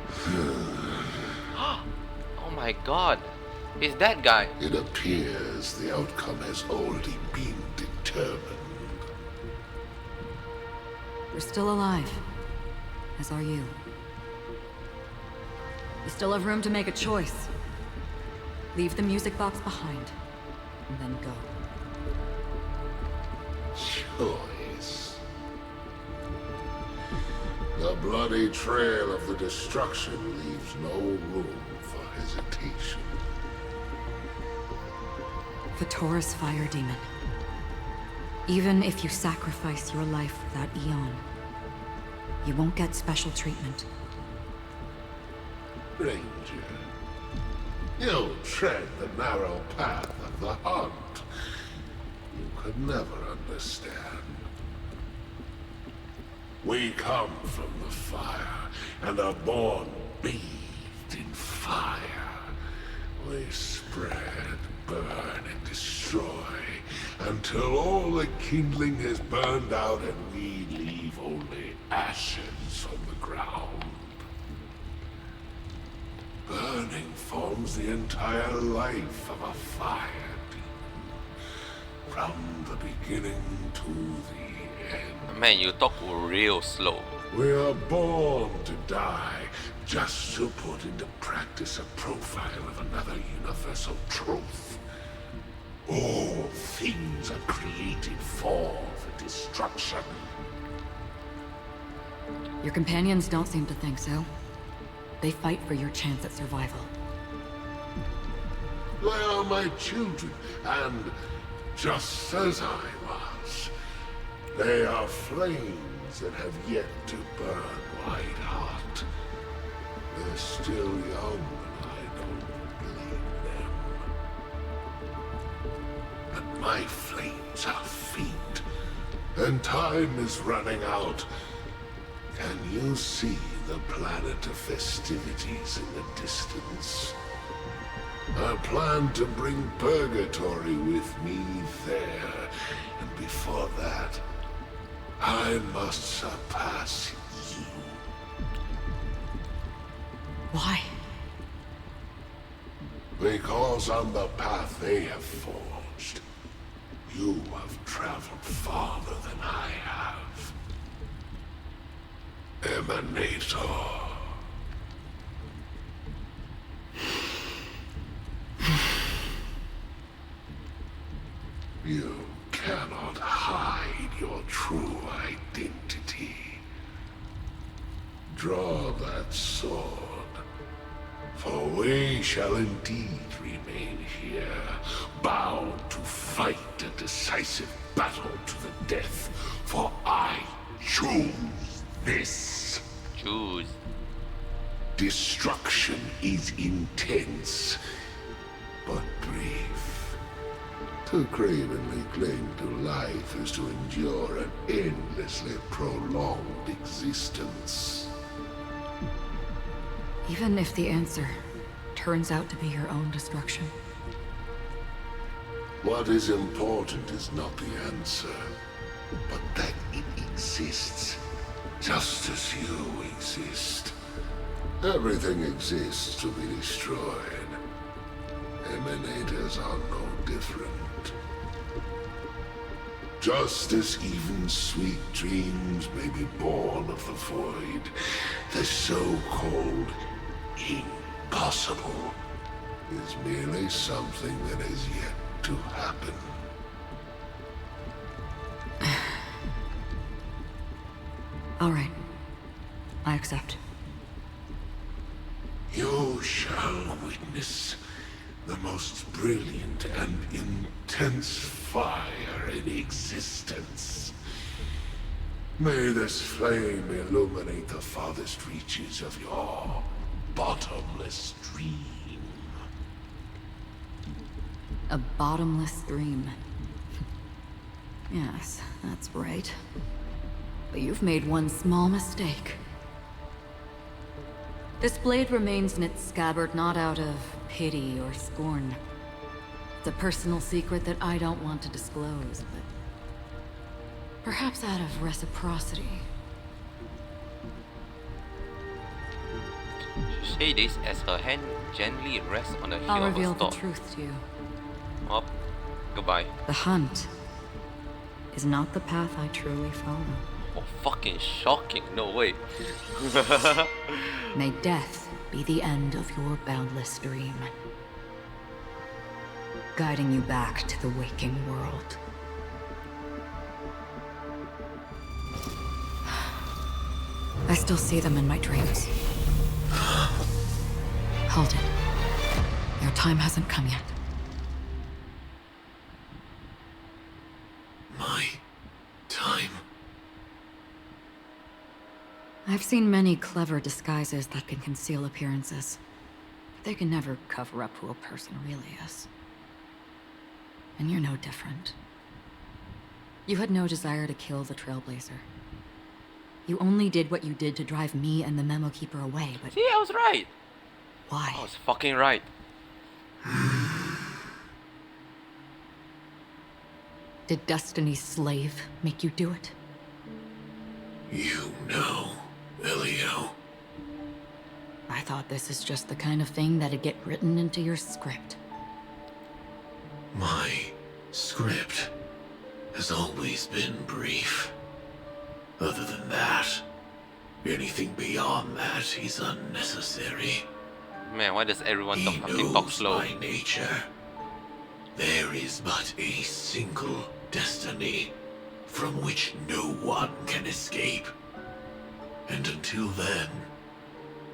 Oh my god. It's that guy. It appears the outcome has already been determined. You're still alive. As are you. You still have room to make a choice. Leave the music box behind, and then go. Choice. The bloody trail of the destruction leaves no room for hesitation. Vatora's fire demon. Even if you sacrifice your life for that Eon, you won't get special treatment. Ranger, you tread the narrow path of the hunt. You could never understand. We come from the fire, and are born bathed in fire. We spread, burn, and destroy, until all the kindling has burned out and we leave only ashes on the ground. Burning forms the entire life of a fire demon, from the beginning to the end. Man, you talk real slow. We are born to die, just to put into practice a profile of another universal truth. All things are created for the destruction. Your companions don't seem to think so. They fight for your chance at survival. They are my children, and just as I was, they are flames that have yet to burn white hot. They're still young, and I don't blame them. But my flames are faint, and time is running out. Can you see the planet of festivities in the distance? I plan to bring Purgatory with me there, and before that, I must surpass you. Why? Because on the path they have forged, you have traveled farther than I have. Emanator. You cannot hide your true identity. Draw that sword, for we shall indeed remain here, bound to fight a decisive battle to the death, for I choose this. Choose. Destruction is intense, but brief. To cravenly cling to life is to endure an endlessly prolonged existence. Even if the answer turns out to be your own destruction. What is important is not the answer, but that it exists, just as you exist. Everything exists to be destroyed. Emanators are no different. Just as even sweet dreams may be born of the void, the so-called impossible is merely something that is yet to happen. All right. I accept. You shall witness the most brilliant and intense fire in existence. May this flame illuminate the farthest reaches of your bottomless dream. A bottomless dream. Yes, that's right. But you've made one small mistake. This blade remains in its scabbard not out of pity or scorn. It's a personal secret that I don't want to disclose, but perhaps out of reciprocity. She say this as her hand gently rests on the heel I'll of reveal her the stalk. truth to you. Oh, goodbye. The hunt is not the path I truly follow. Oh, fucking shocking. No way. May death be the end of your boundless dream, guiding you back to the waking world. I still see them in my dreams. Hold it. Your time hasn't come yet. My time. I've seen many clever disguises that can conceal appearances. But they can never cover up who a person really is. And you're no different. You had no desire to kill the Trailblazer. You only did what you did to drive me and the Memo Keeper away, but See, I was right. why? I was fucking right. Did Destiny's slave make you do it? You know, Elio. I thought this is just the kind of thing that'd get written into your script. My script has always been brief. Other than that, anything beyond that is unnecessary. Man, why does everyone He fucking talk knows slow? my nature. There is but a single destiny from which no one can escape. And until then,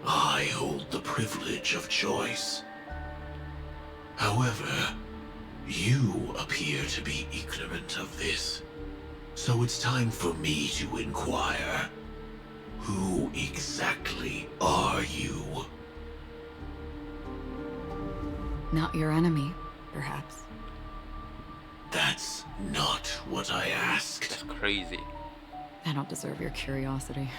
I hold the privilege of choice. However, you appear to be ignorant of this. So it's time for me to inquire. Who exactly are you? Not your enemy, perhaps. That's not what I asked. That's crazy. I don't deserve your curiosity.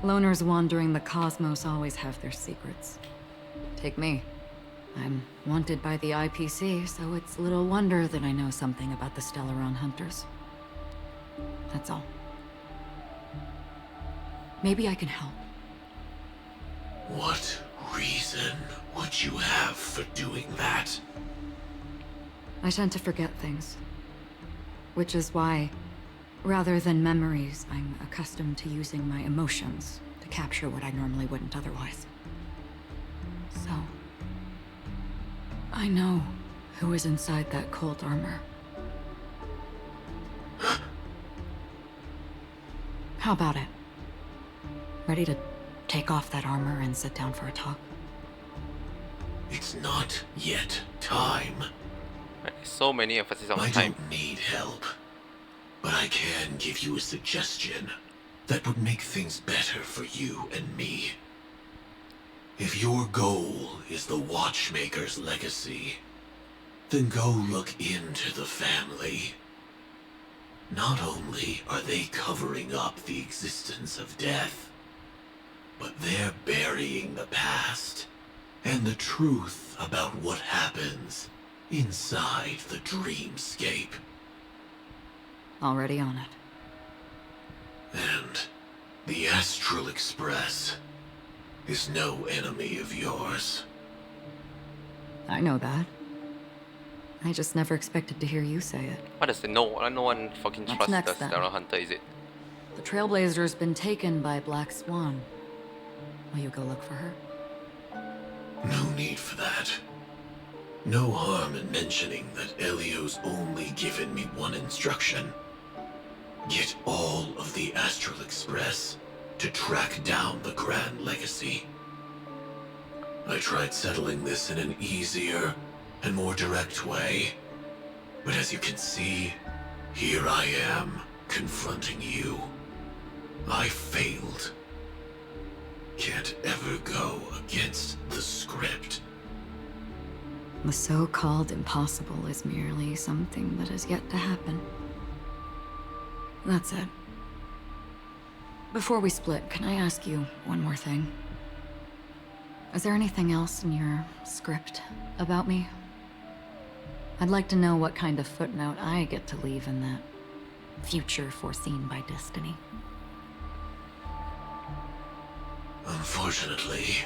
Loners wandering the cosmos always have their secrets. Take me. I'm wanted by the IPC, so it's little wonder that I know something about the Stellaron Hunters. That's all. Maybe I can help. What reason would you have for doing that? I tend to forget things. Which is why, rather than memories, I'm accustomed to using my emotions to capture what I normally wouldn't otherwise. So, I know who is inside that cold armor. How about it? Ready to take off that armor and sit down for a talk? It's not yet time. So many emphasis on I time. don't need help. But I can give you a suggestion that would make things better for you and me. If your goal is the Watchmaker's legacy, then go look into the family. Not only are they covering up the existence of death, but they're burying the past and the truth about what happens inside the dreamscape. Already on it. And the Astral Express is no enemy of yours. I know that. I just never expected to hear you say it. What is it? No one fucking What's trusts next, the then? Stellar Hunter, is it? The Trailblazer's been taken by Black Swan. Will you go look for her? No need for that. No harm in mentioning that Elio's only given me one instruction. Get all of the Astral Express to track down the Grand Legacy. I tried settling this in an easier and more direct way, but as you can see, here I am, confronting you. I failed. Can't ever go against the script. The so-called impossible is merely something that has yet to happen. That's it. Before we split, can I ask you one more thing? Is there anything else in your script about me? I'd like to know what kind of footnote I get to leave in that future foreseen by destiny. Unfortunately,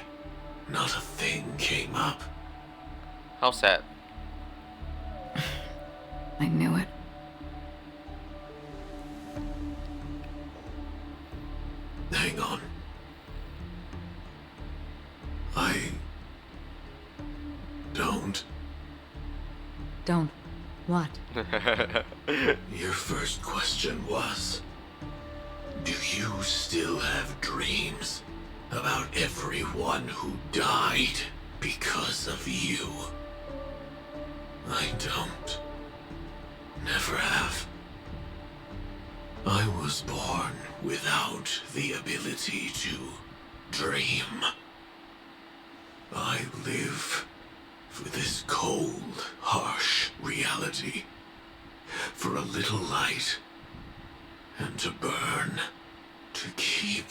not a thing came up. How sad. I knew it. Hang on. I don't. Don't. What? Your first question was, do you still have dreams about everyone who died because of you? I don't. Never have. I was born without the ability to dream. I live for this cold, harsh reality. For a little light. And to burn. To keep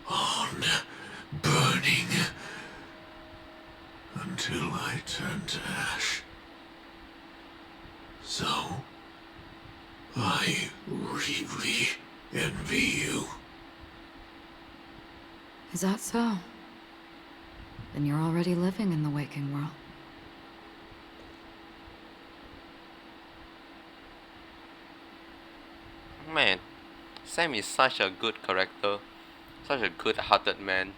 on burning. Until I turn to ash. So, I really envy you. Is that so? Then you're already living in the waking world. Man, Sam is such a good character. Such a good-hearted man.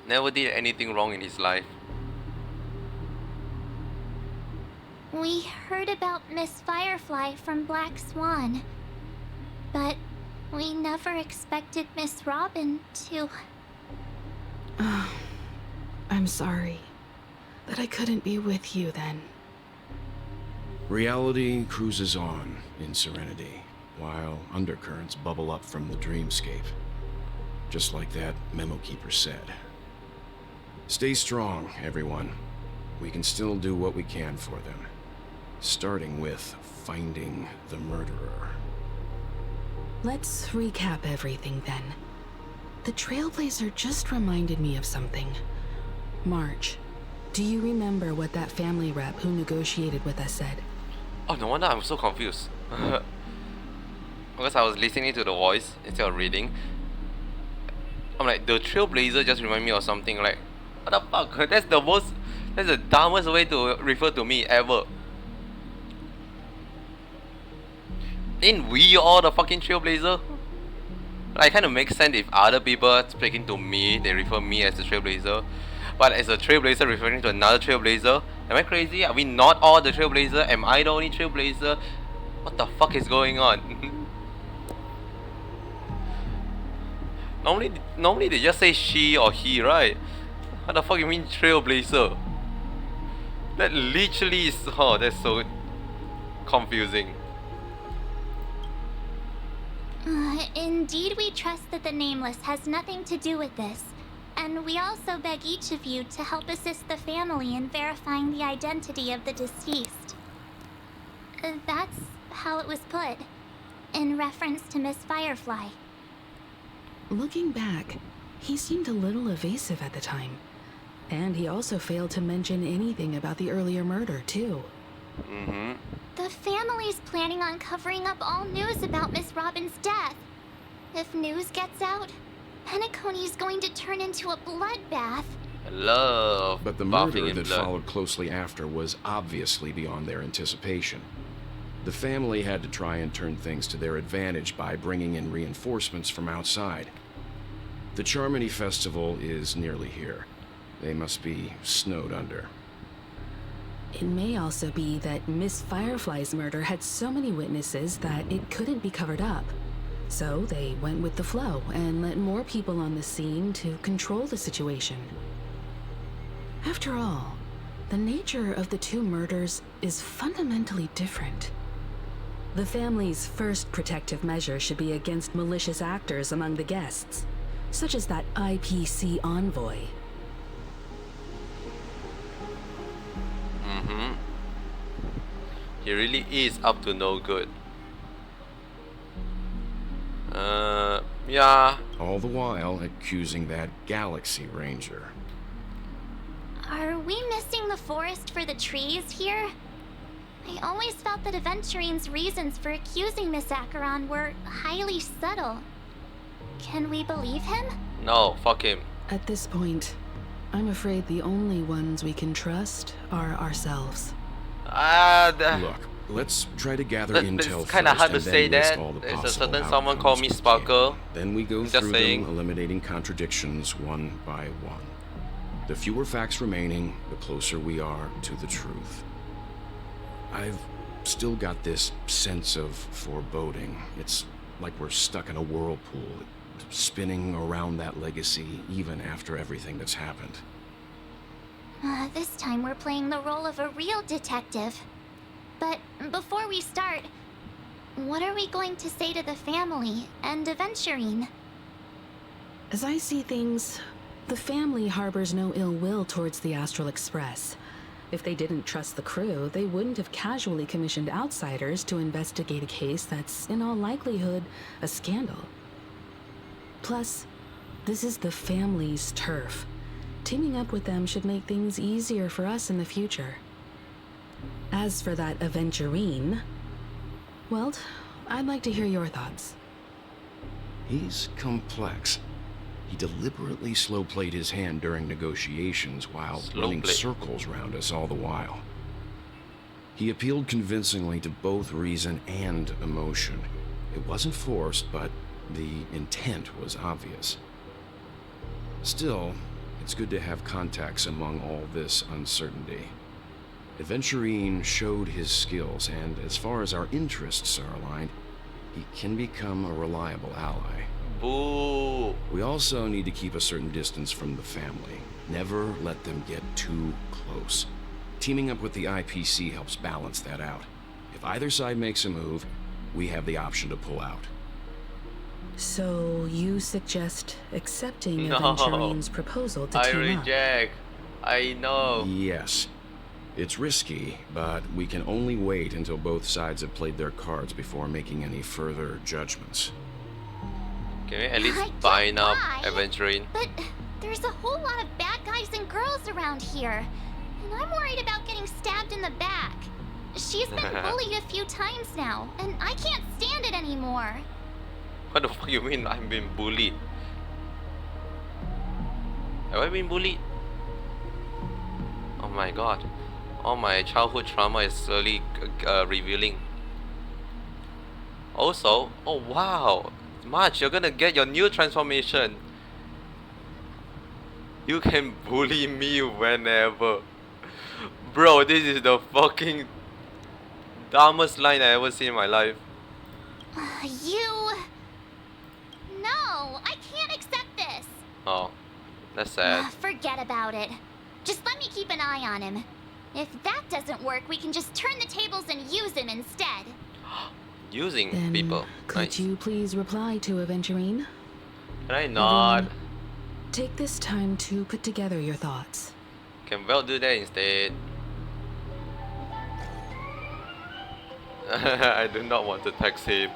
Never did anything wrong in his life. We heard about Miss Firefly from Black Swan, but we never expected Miss Robin to... I'm sorry that I couldn't be with you then. Reality cruises on in serenity, while undercurrents bubble up from the dreamscape. Just like that memo keeper said. Stay strong, everyone. We can still do what we can for them. Starting with finding the murderer. Let's recap everything then. The Trailblazer just reminded me of something. March, do you remember what that family rep who negotiated with us said? Oh, no wonder I'm so confused. Because I was listening to the voice instead of reading. I'm like, the Trailblazer just remind me of something. Like, what the fuck? That's the dumbest way to refer to me ever. Ain't we all the fucking Trailblazer? Like, it kind of makes sense if other people speaking to me, they refer me as the Trailblazer. But as a Trailblazer referring to another Trailblazer, am I crazy? Are we not all the Trailblazer? Am I the only Trailblazer? What the fuck is going on? Normally they just say she or he, right? What the fuck you mean Trailblazer? That literally is... Oh, that's so confusing. Indeed, we trust that the Nameless has nothing to do with this. And we also beg each of you to help assist the family in verifying the identity of the deceased. That's how it was put, in reference to Miss Firefly. Looking back, he seemed a little evasive at the time. And he also failed to mention anything about the earlier murder, too. Mm-hmm. The family's planning on covering up all news about Miss Robin's death. If news gets out, Penacony's going to turn into a bloodbath. I love But the bathing murder in that blood. followed closely after was obviously beyond their anticipation. The family had to try and turn things to their advantage by bringing in reinforcements from outside. The Charmony Festival is nearly here. They must be snowed under. It may also be that Miss Firefly's murder had so many witnesses that it couldn't be covered up. So they went with the flow and let more people on the scene to control the situation. After all, the nature of the two murders is fundamentally different. The family's first protective measure should be against malicious actors among the guests, such as that IPC envoy. Mm-hmm. He really is up to no good. Yeah. All the while accusing that Galaxy Ranger. Are we missing the forest for the trees here? I always felt that Aventurine's reasons for accusing Miss Acheron were highly subtle. Can we believe him? No, fuck him. At this point, I'm afraid the only ones we can trust are ourselves. Look, let's try to gather intel it's kind of first hard to and say then list that. all the There's a possible certain someone outcomes called me we Sparkle. can. Then we go Just through saying. them, eliminating contradictions one by one. The fewer facts remaining, the closer we are to the truth. I've still got this sense of foreboding. It's like we're stuck in a whirlpool, spinning around that legacy even after everything that's happened. This time we're playing the role of a real detective. But before we start, what are we going to say to the family and Aventurine? As I see things, the family harbors no ill will towards the Astral Express. If they didn't trust the crew, they wouldn't have casually commissioned outsiders to investigate a case that's, in all likelihood, a scandal. Plus, this is the family's turf. Teaming up with them should make things easier for us in the future. As for that Aventurine, well, I'd like to hear your thoughts. He's complex. He deliberately slow-played his hand during negotiations while running circles around us all the while. He appealed convincingly to both reason and emotion. It wasn't forced, but the intent was obvious. Still, it's good to have contacts among all this uncertainty. Aventurine showed his skills, and as far as our interests are aligned, he can become a reliable ally. Boo. We also need to keep a certain distance from the family. Never let them get too close. Teaming up with the IPC helps balance that out. If either side makes a move, we have the option to pull out. So you suggest accepting No. Aventurine's proposal to I team up? reject. I know. Yes. It's risky, but we can only wait until both sides have played their cards before making any further judgments. Can we at least I get bind up why, Aventurine? But there's a whole lot of bad guys and girls around here. And I'm worried about getting stabbed in the back. She's been bullied a few times now, and I can't stand it anymore. What the fuck you mean I'm being bullied? Have I been bullied? Oh my god. All my childhood trauma is slowly revealing. Also, oh wow, March, you're gonna get your new transformation. You can bully me whenever. Bro, this is the fucking dumbest line I ever seen in my life. You... No, I can't accept this. Oh, that's sad. Forget about it. Just let me keep an eye on him. If that doesn't work, we can just turn the tables and use him instead. Using Then people. could Nice. you please reply to Aventurine? Can I not? Everyone, take this time to put together your thoughts. Can Vel do that instead? I do not want to text him.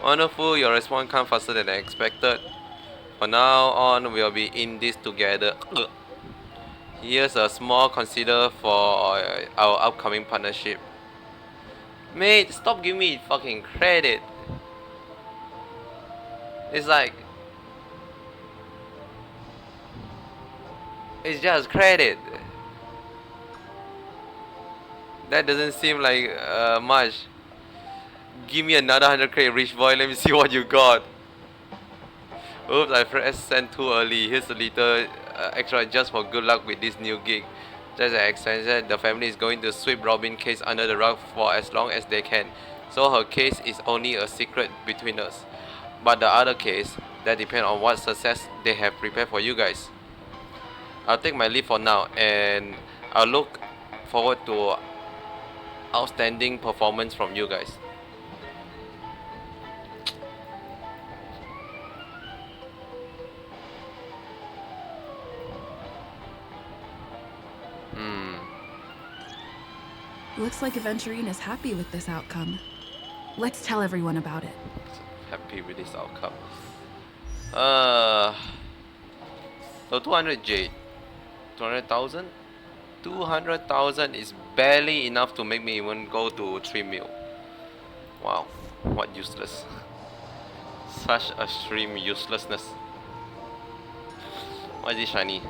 Wonderful, your response comes faster than I expected. From now on, we'll be in this together. Here's a small consider for our upcoming partnership. Mate, stop giving me fucking credit. It's like... It's just credit. That doesn't seem like much. Give me another 100 credit, rich boy. Let me see what you got. Oops, I pressed send too early. Here's a little extra just for good luck with this new gig. Just an extension, the family is going to sweep Robin's case under the rug for as long as they can. So her case is only a secret between us. But the other case, that depends on what success they have prepared for you guys. I'll take my leave for now, and I'll look forward to outstanding performance from you guys. Looks like Aventurine is happy with this outcome. Let's tell everyone about it. Happy with this outcome. So 200 jade. 200,000? 200,000 is barely enough to make me even go to 3 mil. Wow, what useless. Such extreme uselessness. Why is it shiny?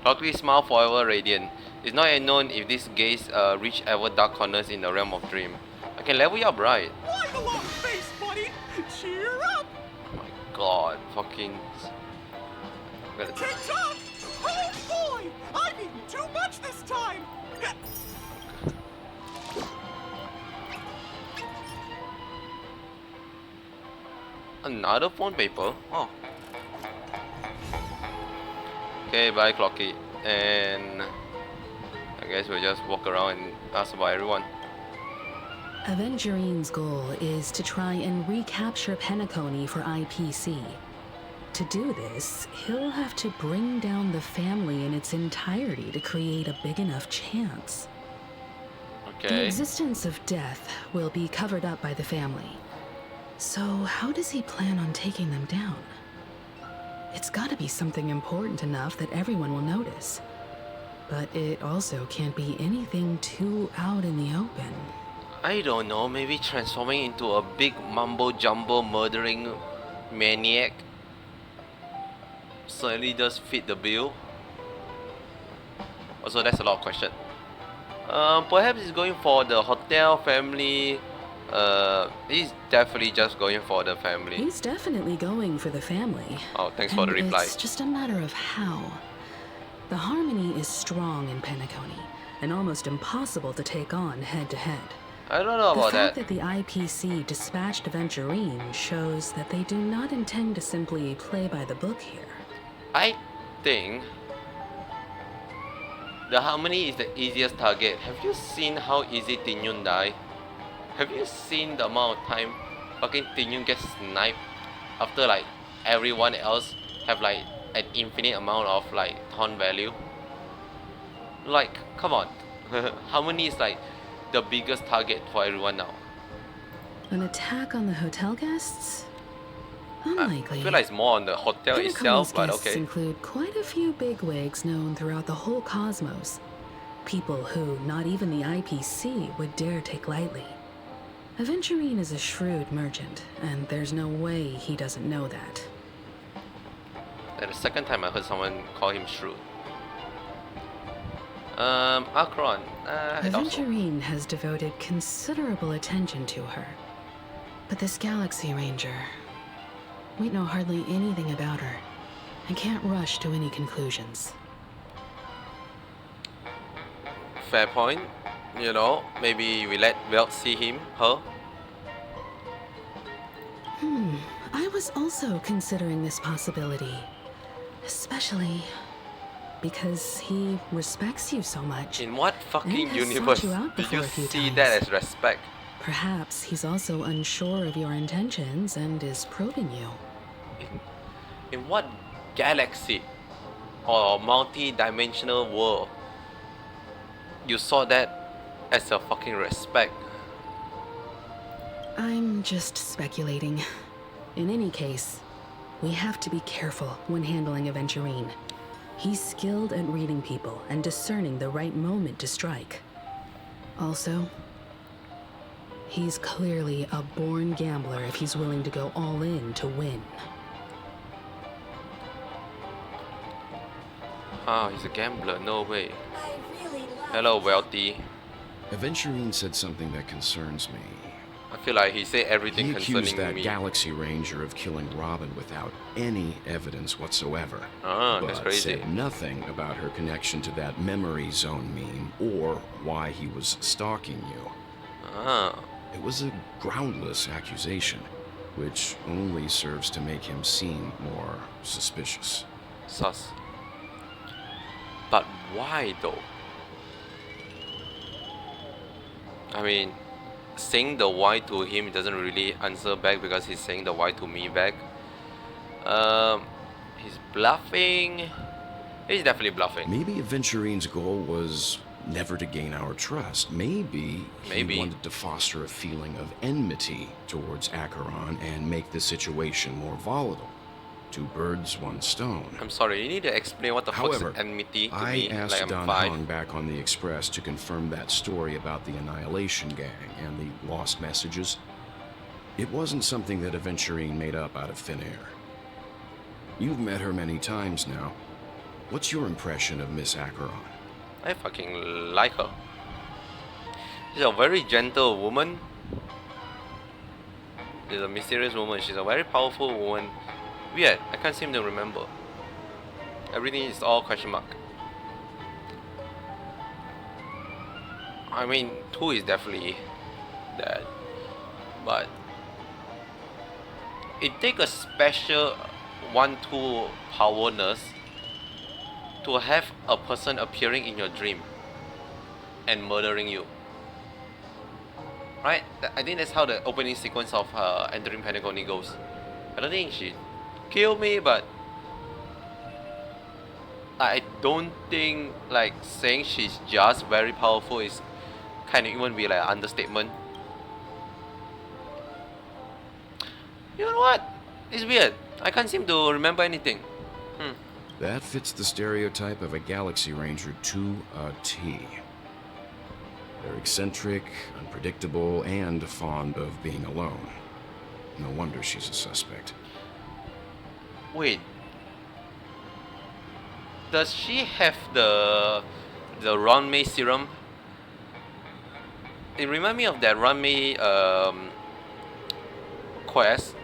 Luckily smile forever radiant. It's not yet known if this gaze reach ever dark corners in the realm of dream. I can level you up, right? Why the long face, buddy? Cheer up! Oh my god, fucking... Tick-tock! Oh boy! I've eaten too much this time! Another phone paper? Oh. Okay, bye Clocky. And... I guess we'll just walk around and ask about everyone. Aventurine's goal is to try and recapture Penacony for IPC. To do this, he'll have to bring down the family in its entirety to create a big enough chance. The Okay. existence of death will be covered up by the family. So how does he plan on taking them down? It's gotta be something important enough that everyone will notice. But it also can't be anything too out in the open. I don't know, maybe transforming into a big mumbo jumbo murdering maniac certainly does fit the bill. Also, that's a lot of questions. Perhaps he's going for the hotel family. He's definitely just going for the family. He's definitely going for the family. Oh, thanks for the reply. It's just a matter of how. The harmony is strong in Penacony, and almost impossible to take on head to head. I don't know about The fact that. that the IPC dispatched Aventurine shows that they do not intend to simply play by the book here. I think the harmony is the easiest target. Have you seen how easy Tinyun die? Have you seen the amount of time fucking Tinyun gets sniped after like everyone else have like an infinite amount of like taunt value? Like, come on. Harmony is like the biggest target for everyone now. An attack on the hotel guests? Unlikely. I feel like it's more on the hotel itself, Penacony's but guests okay. include quite a few bigwigs known throughout the whole cosmos. People who not even the IPC would dare take lightly. Aventurine is a shrewd merchant, and there's no way he doesn't know that. That's the second time I heard someone call him shrewd. Akron. Also. Aventurine has devoted considerable attention to her. But this Galaxy Ranger, we know hardly anything about her, and can't rush to any conclusions. Fair point. You know, maybe we let Welt see him, her. I was also considering this possibility. Especially because he respects you so much. In what fucking And has sought universe you out did you before a few see times. that as respect? Perhaps he's also unsure of your intentions and is probing you. In what galaxy or multi-dimensional world you saw that as a fucking respect? I'm just speculating. In any case, we have to be careful when handling Aventurine. He's skilled at reading people and discerning the right moment to strike. Also, he's clearly a born gambler if he's willing to go all in to win. Ah, he's a gambler, no way. Hello, Wealthy. Aventurine said something that concerns me. I feel like he said everything He accused concerning that me. Galaxy Ranger of killing Robin without any evidence whatsoever. Ah, but that's crazy. said nothing about her connection to that memory zone meme or why he was stalking you. Ah, It was a groundless accusation, which only serves to make him seem more suspicious. sus. But why though? I mean, saying the why to him doesn't really answer back because he's saying the why to me back. He's bluffing. He's definitely bluffing. Maybe Aventurine's goal was never to gain our trust. Maybe he wanted to foster a feeling of enmity towards Acheron and make the situation more volatile. Two birds, one stone. I'm sorry, you need to explain what the fuck's However, enmity to I me. asked Like I'm Don 5. Hong back on the Express to confirm that story about the Annihilation Gang and the lost messages. It wasn't something that Aventurine made up out of thin air. You've met her many times now. What's your impression of Miss Acheron? I fucking like her. She's a very gentle woman. She's a mysterious woman. She's a very powerful woman. Weird, I can't seem to remember. Everything is all question mark. I mean, 2 is definitely dead. But it takes a special 1-2 powerness to have a person appearing in your dream and murdering you. Right? I think that's how the opening sequence of entering Pentagon goes. I don't think she killed me, but I don't think like saying she's just very powerful is kind of even be like an understatement. You know what? It's weird. I can't seem to remember anything. That fits the stereotype of a Galaxy Ranger to a T. They're eccentric, unpredictable, and fond of being alone. No wonder she's a suspect. Wait. Does she have the Ranmei serum? It reminds me of that Ranmei quest.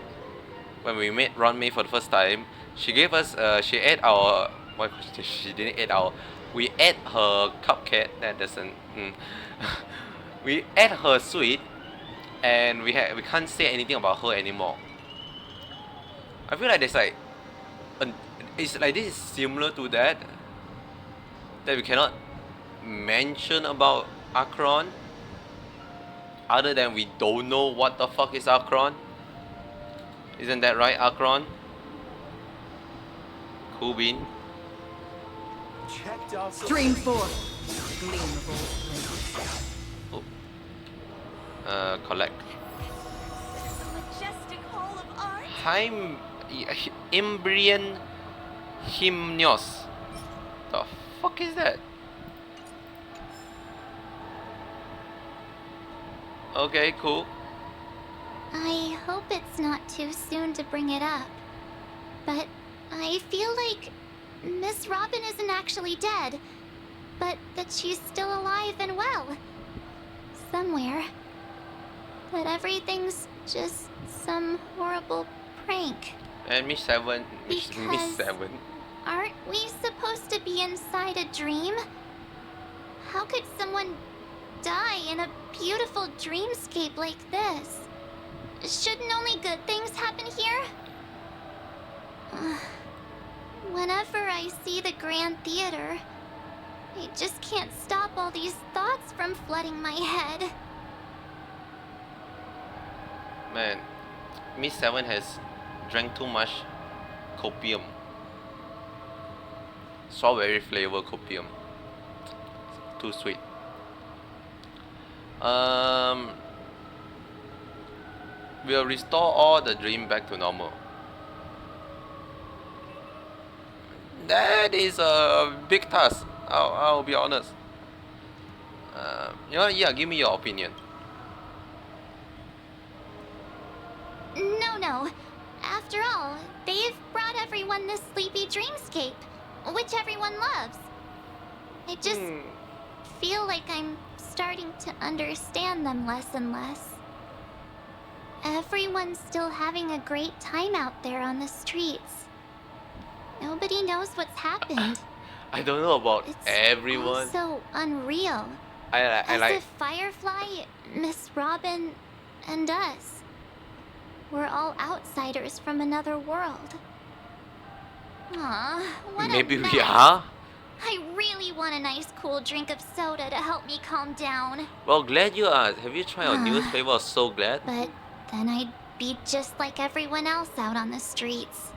When we met Ranmei for the first time, she gave us she ate our she didn't eat our we ate her cupcake. That doesn't we ate her sweet, and we can't say anything about her anymore. I feel like there's like it's like this is similar to that we cannot mention about Acheron, other than we don't know what the fuck is Acheron. Isn't that right, Acheron? Cool bean. Checked off. Stream 4. Collect. Majestic hall of art. Imbrian Hymnios. The fuck is that? Okay, cool. I hope it's not too soon to bring it up, but I feel like Miss Robin isn't actually dead, but that she's still alive and well. Somewhere. That everything's just some horrible prank. And Miss 7. Miss Because- 7. Aren't we supposed to be inside a dream? How could someone die in a beautiful dreamscape like this? Shouldn't only good things happen here? Whenever I see the Grand Theater, I just can't stop all these thoughts from flooding my head. Man, Miss 7 has drank too much copium. Strawberry flavor copium. Too sweet. We'll restore all the dream back to normal. That is a big task. I'll be honest. Yeah, give me your opinion. No. After all, they've brought everyone this sleepy dreamscape, which everyone loves. I just feel like I'm starting to understand them less and less. Everyone's still having a great time out there on the streets. Nobody knows what's happened. I don't know about It's everyone. all so unreal. I As like. if Firefly, Miss Robin, and us were all outsiders from another world. Aw, what Maybe a we mess. are. I really want a nice cool drink of soda to help me calm down. Well, glad you are. Have you tried our newest flavor? I was so glad. But then I'd be just like everyone else out on the streets.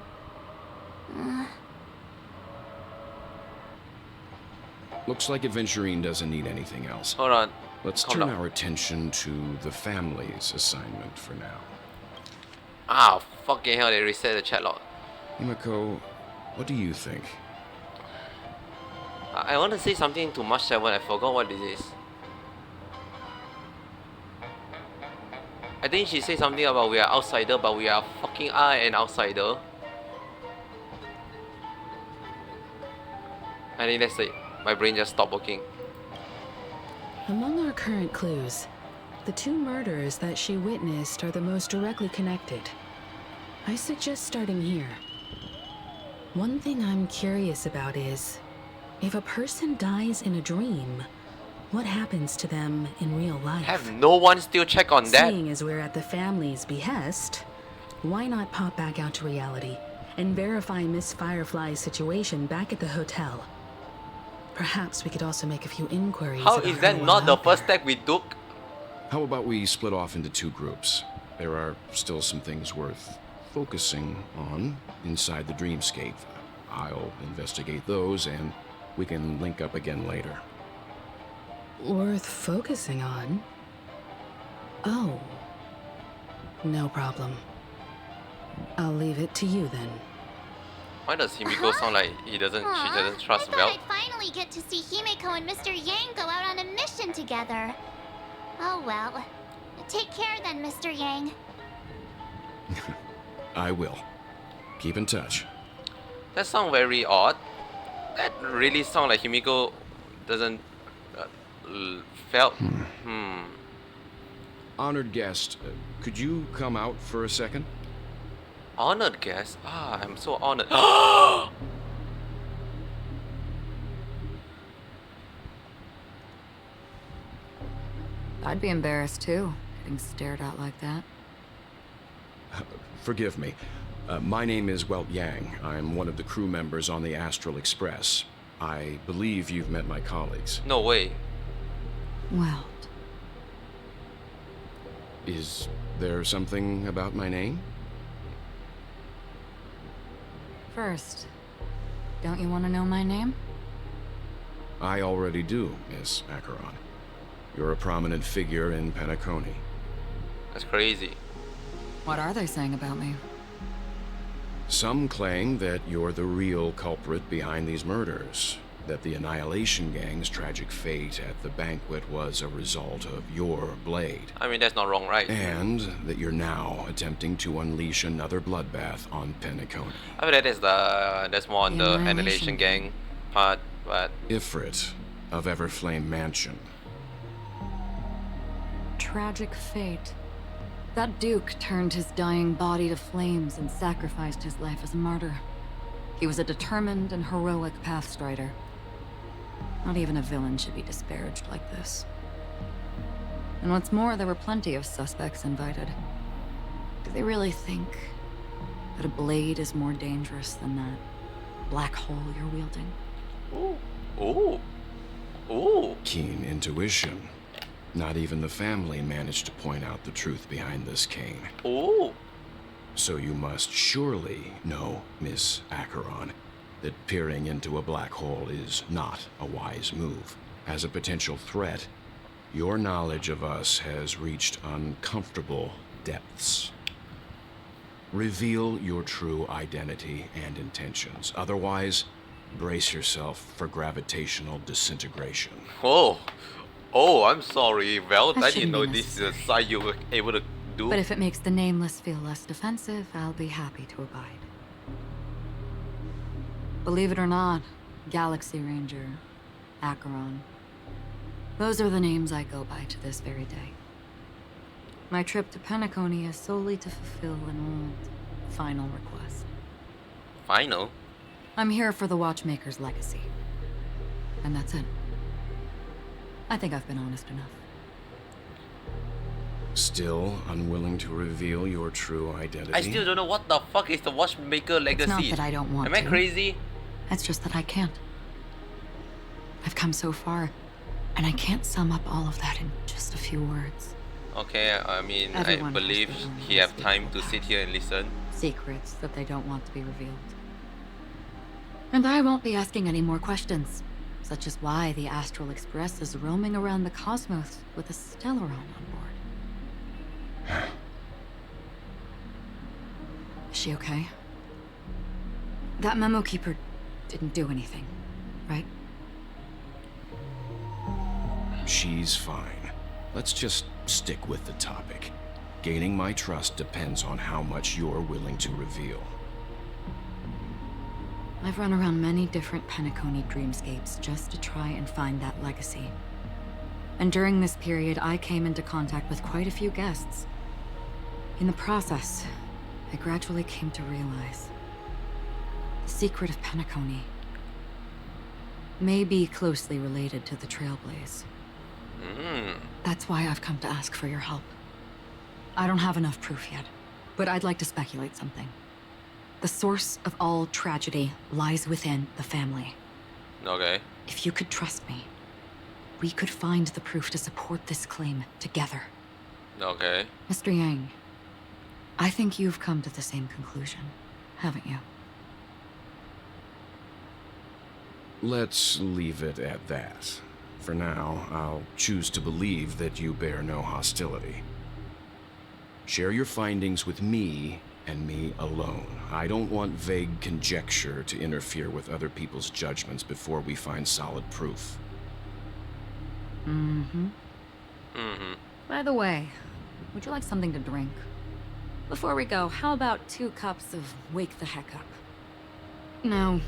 Looks like Adventurine doesn't need anything else. Hold on. Let's Calm turn down. our attention to the family's assignment for now. Ah, fucking hell, they reset the chat log. Himiko, what do you think? I want to say something to March 7, I forgot what this is. I think she said something about we are outsider, but we are fucking an outsider. I think that's it. My brain just stopped working. Among our current clues, the two murders that she witnessed are the most directly connected. I suggest starting here. One thing I'm curious about is, if a person dies in a dream, what happens to them in real life? Have no one still check on that? Seeing as we're at the family's behest, why not pop back out to reality and verify Miss Firefly's situation back at the hotel? Perhaps we could also make a few inquiries. How about is her that while not the out first there. step we took? How about we split off into two groups? There are still some things worth focusing on inside the dreamscape. I'll investigate those and we can link up again later. Worth focusing on? Oh. No problem. I'll leave it to you then. Why does Himiko sound like she doesn't trust I thought Vel? I'd finally get to see Himeko and Mr. Yang go out on a mission together. Oh well. Take care then, Mr. Yang. I will. Keep in touch. That sounds very odd. That really sounds like Himiko doesn't felt. Honored guest, could you come out for a second? Honored guest? Ah, I'm so honored. I'd be embarrassed too, getting stared at like that. Forgive me. My name is Welt Yang. I'm one of the crew members on the Astral Express. I believe you've met my colleagues. No way. Well, Is there something about my name? first, don't you want to know my name? I already do, Miss Acheron. You're a prominent figure in Penacony. That's crazy. What are they saying about me? Some claim that you're the real culprit behind these murders, that the Annihilation Gang's tragic fate at the banquet was a result of your blade, I mean, that's not wrong, right? and that you're now attempting to unleash another bloodbath on Penacony. I mean, that's more on the Annihilation Annihilation Gang part, but Ifrit of Everflame Mansion. Tragic fate. That Duke turned his dying body to flames and sacrificed his life as a martyr. He was a determined and heroic pathstrider. Not even a villain should be disparaged like this. And what's more, there were plenty of suspects invited. Do they really think that a blade is more dangerous than that black hole you're wielding? ooh, ooh. Keen intuition. Not even the family managed to point out the truth behind this cane. Ooh. So you must surely know, Miss Acheron, that peering into a black hole is not a wise move. As a potential threat, your knowledge of us has reached uncomfortable depths. Reveal your true identity and intentions. Otherwise, brace yourself for gravitational disintegration. Oh. Oh, I'm sorry, Vel. That I didn't shouldn't know be this is a side you were able to do. But if it makes the Nameless feel less defensive, I'll be happy to abide. Believe it or not, Galaxy Ranger, Acheron. Those are the names I go by to this very day. My trip to Penacony is solely to fulfill an old, final request. Final? I'm here for the Watchmaker's legacy. And that's it. I think I've been honest enough. Still unwilling to reveal your true identity? I still don't know what the fuck is the Watchmaker legacy. It's not that I don't want Am I to. crazy? It's just that I can't. I've come so far, and I can't sum up all of that in just a few words. Okay, I mean, Everyone I has believe their own he have history time and to sit here and listen. Secrets that they don't want to be revealed. And I won't be asking any more questions. such is why the Astral Express is roaming around the cosmos with a Stellaron on board. Is she okay? That memo keeper didn't do anything, right? She's fine. Let's just stick with the topic. Gaining my trust depends on how much you're willing to reveal. I've run around many different Penacony dreamscapes just to try and find that legacy. And during this period, I came into contact with quite a few guests. In the process, I gradually came to realize the secret of Penacony may be closely related to the Trailblaze. That's why I've come to ask for your help. I don't have enough proof yet, but I'd like to speculate something. The source of all tragedy lies within the family. Okay. If you could trust me, we could find the proof to support this claim together. Okay. Mr. Yang, I think you've come to the same conclusion, haven't you? Let's leave it at that. For now, I'll choose to believe that you bear no hostility. Share your findings with me and me alone. I don't want vague conjecture to interfere with other people's judgments before we find solid proof. By the way, would you like something to drink? Before we go, how about 2 cups of Wake the Heck Up? No,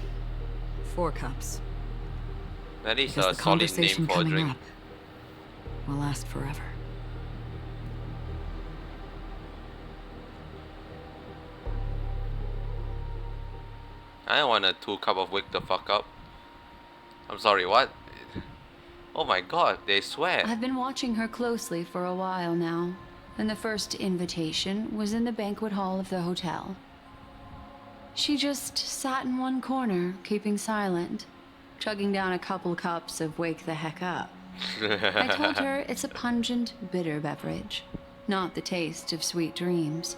4 cups. That is Because a the solid conversation name for a coming drink. up will last forever. I want a 2 cup of Wake the Fuck Up. I'm sorry, what? Oh my god, they swear. I've been watching her closely for a while now, and the first invitation was in the banquet hall of the hotel. She just sat in one corner, keeping silent, chugging down a couple cups of Wake the Heck Up. I told her it's a pungent, bitter beverage, not the taste of sweet dreams.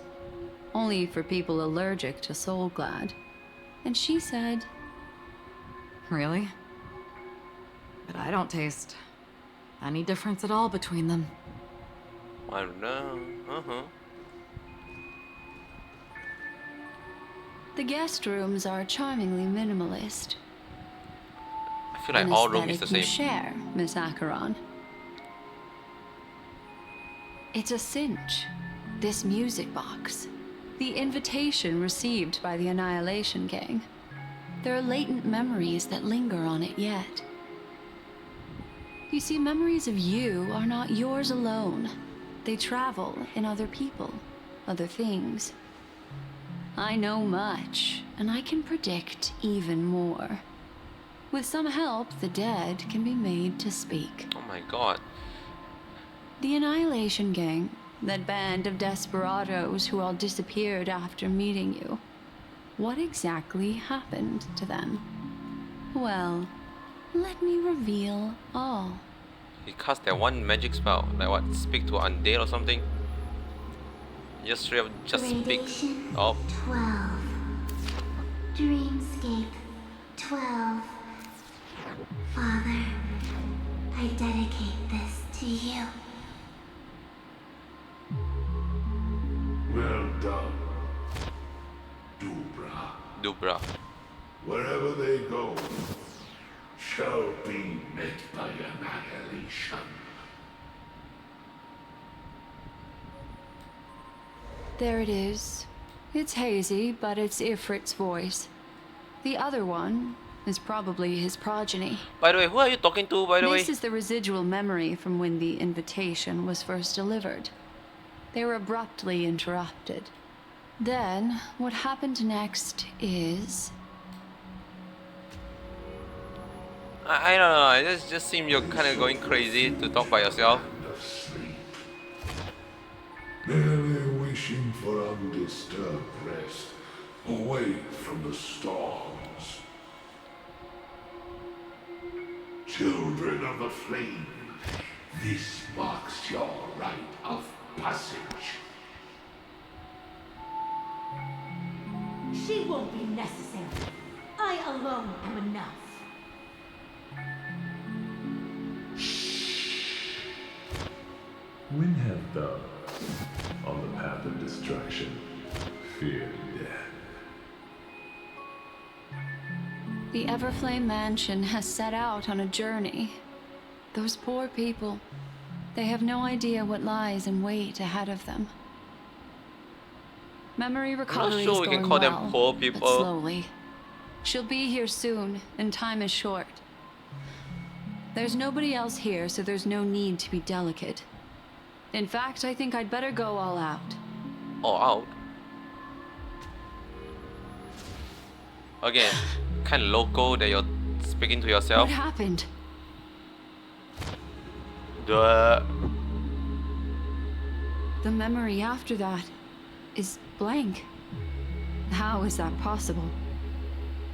Only for people allergic to Soul Glad. And she said, Really? But I don't taste any difference at all between them. I don't know. the guest rooms are charmingly minimalist. I feel like An all rooms is the aesthetic you same. share, Miss Acheron. It's a cinch. This music box. The invitation received by the Annihilation Gang. There are latent memories that linger on it yet. You see, memories of you are not yours alone. They travel in other people, other things. I know much, and I can predict even more. With some help, the dead can be made to speak. Oh my god. The Annihilation Gang, that band of desperados who all disappeared after meeting you. What exactly happened to them? Well, let me reveal all. He cast that one magic spell, like what, speak to undead or something? Just straight up, just speak. Gradation Oh, 12. Dreamscape 12. Father, I dedicate this to you. Well done, Dubra. Wherever they go, shall be met by annihilation. There it is. It's hazy, but it's Ifrit's voice. The other one is probably his progeny. By the way, who are you talking to, by the way? This is the residual memory from when the invitation was first delivered. They were abruptly interrupted. Then, what happened next is... I don't know, it just seems you're kind of going crazy to talk by yourself. Asleep. Merely wishing for undisturbed rest, away from the storms. Children of the flame, this marks your rite of passage. She won't be necessary. I alone am enough. When have thou, on the path of destruction, feared death? The Everflame Mansion has set out on a journey. Those poor people, they have no idea what lies in wait ahead of them. Memory recovery sure is we can going call them well, poor but people. slowly. She'll be here soon, and time is short. There's nobody else here, so there's no need to be delicate. In fact, I think I'd better go all out. All out? Again, kind of local that you're speaking to yourself. What happened? The memory after that is blank. How is that possible?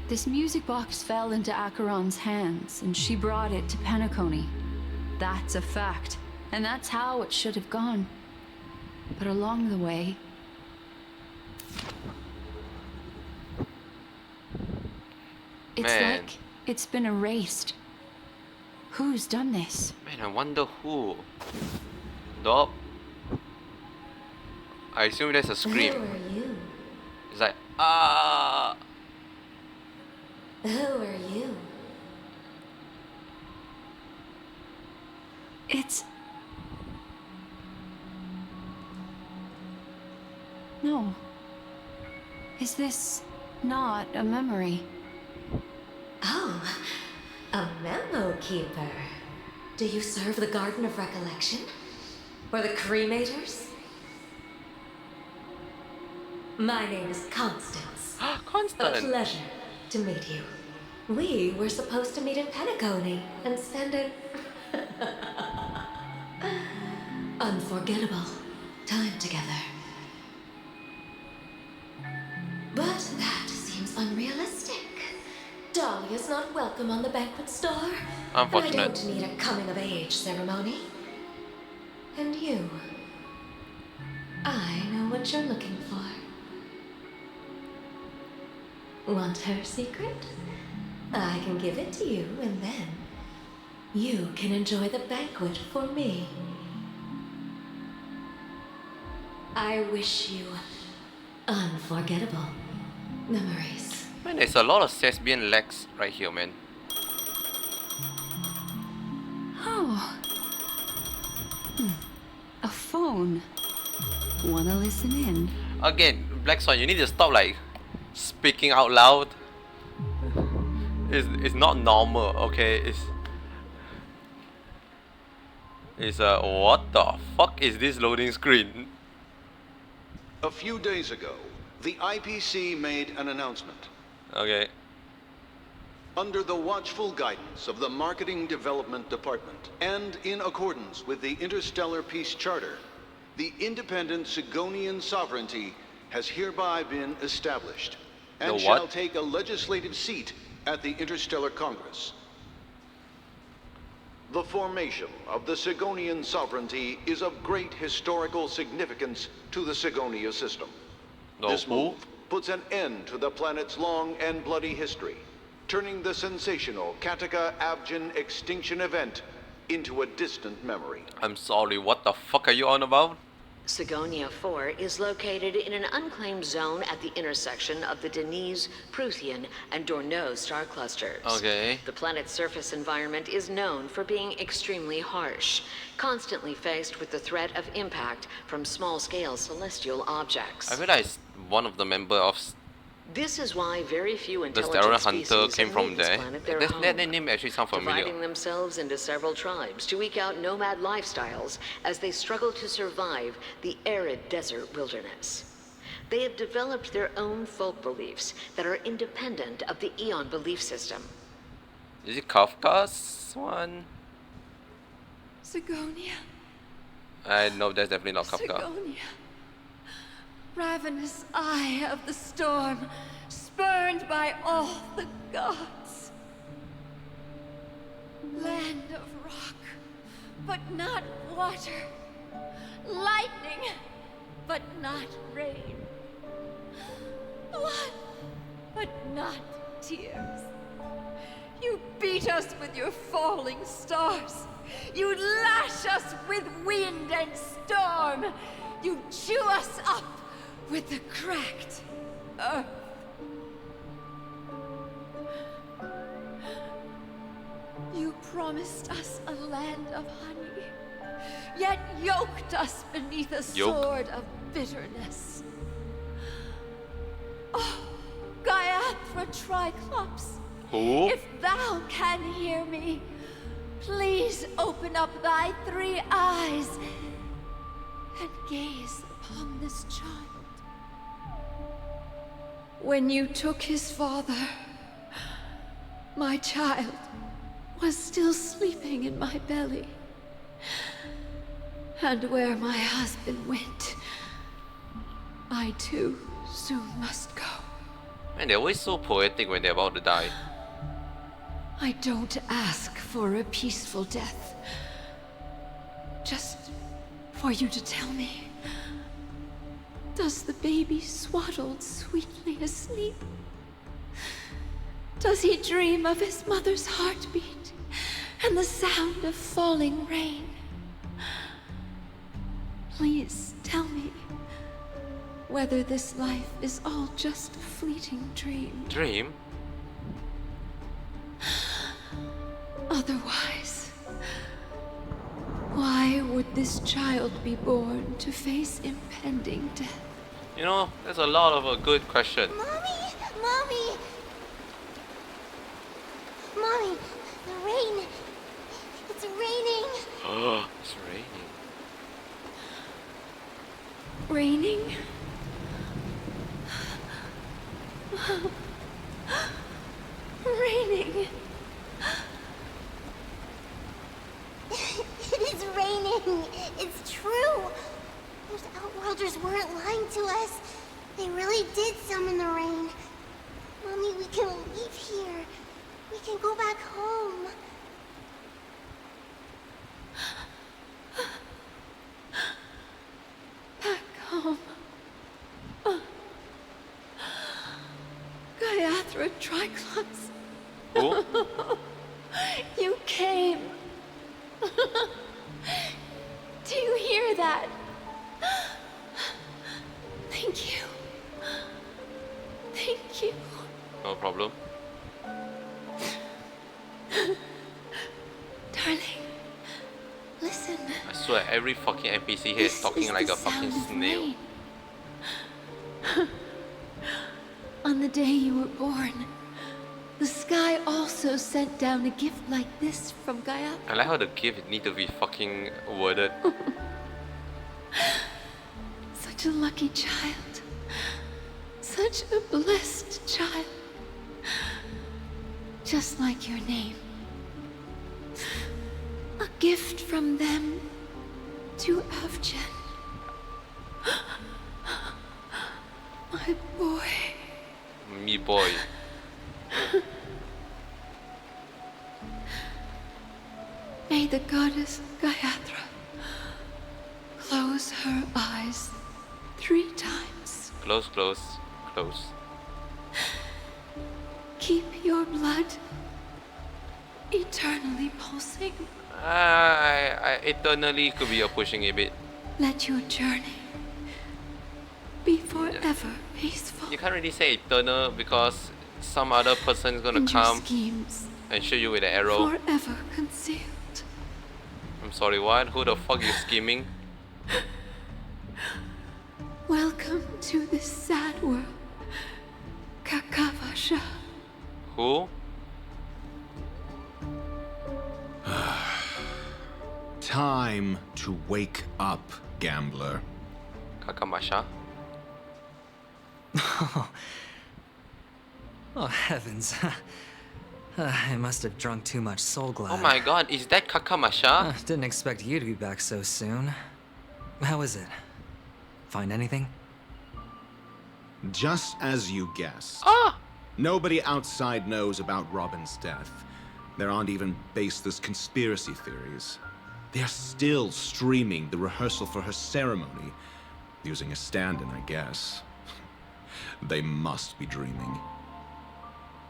This music box fell into Acheron's hands, and she brought it to Penacony. That's a fact, and that's how it should have gone. But along the way... It's like it's been erased. Who's done this? Man, I wonder who. Dog. I assume there's a scream. Who are you? It's like, ah. Who are you? It's... No. Is this not a memory? Oh, a memo keeper. Do you serve the Garden of Recollection? Or the Cremators? My name is Constance. Constance. A pleasure to meet you. We were supposed to meet in Penacony and spend an unforgettable time together. But that seems unrealistic. Dolly is not welcome on the banquet store. Unfortunate. And I don't need a coming-of-age ceremony. And you, I know what you're looking for. Want her secret? I can give it to you, and then you can enjoy the banquet for me. I wish you unforgettable memories. Man, there's a lot of thespian legs right here, man. Oh. A phone. Wanna listen in? Again, Black Swan, you need to stop like speaking out loud. It's not normal, okay? It's what the fuck is this loading screen? A few days ago, the IPC made an announcement. Okay. Under the watchful guidance of the Marketing Development Department, and in accordance with the Interstellar Peace Charter, the independent Sigonian sovereignty has hereby been established, and shall take a legislative seat at the Interstellar Congress. The formation of the Sigonian sovereignty is of great historical significance to the Sigonia system. This move puts an end to the planet's long and bloody history, turning the sensational Kataka-Abjin extinction event into a distant memory. I'm sorry, what the fuck are you on about? Sigonia 4 is located in an unclaimed zone at the intersection of the Denise, Prothean, and Dorneau star clusters. Okay. The planet's surface environment is known for being extremely harsh, constantly faced with the threat of impact from small-scale celestial objects. I realized one of the member of This is why very few the intelligent Stellar species Hunter came have from made this there. planet their That home, name actually sounds familiar. dividing themselves into several tribes to eke out nomad lifestyles as they struggle to survive the arid desert wilderness. They have developed their own folk beliefs that are independent of the Eon belief system. Is it Kafka's one? Sigonia. No, that's definitely not Kafka. Sigonia. Ravenous eye of the storm, spurned by all the gods. Land of rock, but not water. Lightning, but not rain. Blood, but not tears. You beat us with your falling stars. You lash us with wind and storm. You chew us up with the cracked earth. You promised us a land of honey, yet yoked us beneath a sword of bitterness. Oh, Gaiathra Triclops, Who? if thou can hear me, please open up thy 3 eyes and gaze upon this child. When you took his father, my child was still sleeping in my belly. And where my husband went, I too soon must go. Man, they're always so poetic when they're about to die. I don't ask for a peaceful death. Just for you to tell me, does the baby swaddled sweetly asleep? Does he dream of his mother's heartbeat and the sound of falling rain? Please tell me whether this life is all just a fleeting dream. Dream? Otherwise, why would this child be born to face impending death? You know, there's a lot of a good question. Mommy! Mommy! Mommy, the rain. It's raining. It's raining. Raining? Raining. It is raining. It's true. Those Outworlders weren't lying to us. They really did summon the rain. Mommy, we can leave here. We can go back home. Back home. Gaiathra Triclops. Who? You came. Do you hear that? Thank you. Thank you. No problem. Darling, listen. I swear, every fucking NPC here is talking like a fucking snail. On the day you were born, the sky also sent down a gift like this from Gaia. I like how the gift need to be fucking worded. Such a lucky child. Such a blessed child. Just like your name. A gift from them to Avjen. My boy. Me boy. May the goddess Gaiathra close her eyes 3 times. Close, close, close. Keep your blood eternally pulsing. I eternally could be a pushing a bit. Let your journey be forever peaceful. You can't really say eternal because some other person is gonna And your come schemes and shoot you with an arrow. forever concealed. I'm sorry, what? Who the fuck is scheming? Welcome to this sad world, Kakavasha. Who? Time to wake up, gambler. Kakamasha? Oh, heavens. I must have drunk too much Soul Glad. Oh my god, is that Kakamasha? Didn't expect you to be back so soon. How is it? Find anything? Just as you guessed. Ah! Nobody outside knows about Robin's death. There aren't even baseless conspiracy theories. They're still streaming the rehearsal for her ceremony, using a stand-in, I guess. They must be dreaming.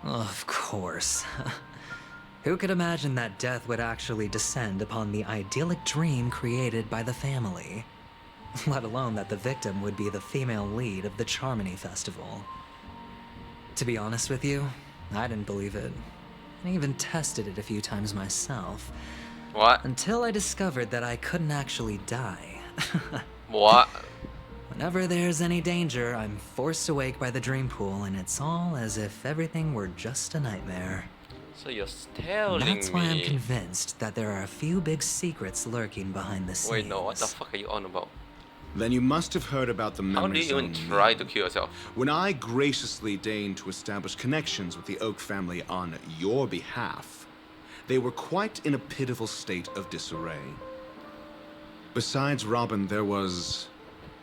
Of course. Who could imagine that death would actually descend upon the idyllic dream created by the family? Let alone that the victim would be the female lead of the Charmony Festival. To be honest with you, I didn't believe it. I even tested it a few times myself. What? Until I discovered that I couldn't actually die. What? Whenever there's any danger, I'm forced awake by the dream pool, and it's all as if everything were just a nightmare. So you're telling me... That's why I'm convinced that there are a few big secrets lurking behind the scenes. Wait, no, what the fuck are you on about? Then you must have heard about the memory How do you even zone try meal. to kill yourself? When I graciously deigned to establish connections with the Oak family on your behalf, they were quite in a pitiful state of disarray. Besides Robin, there was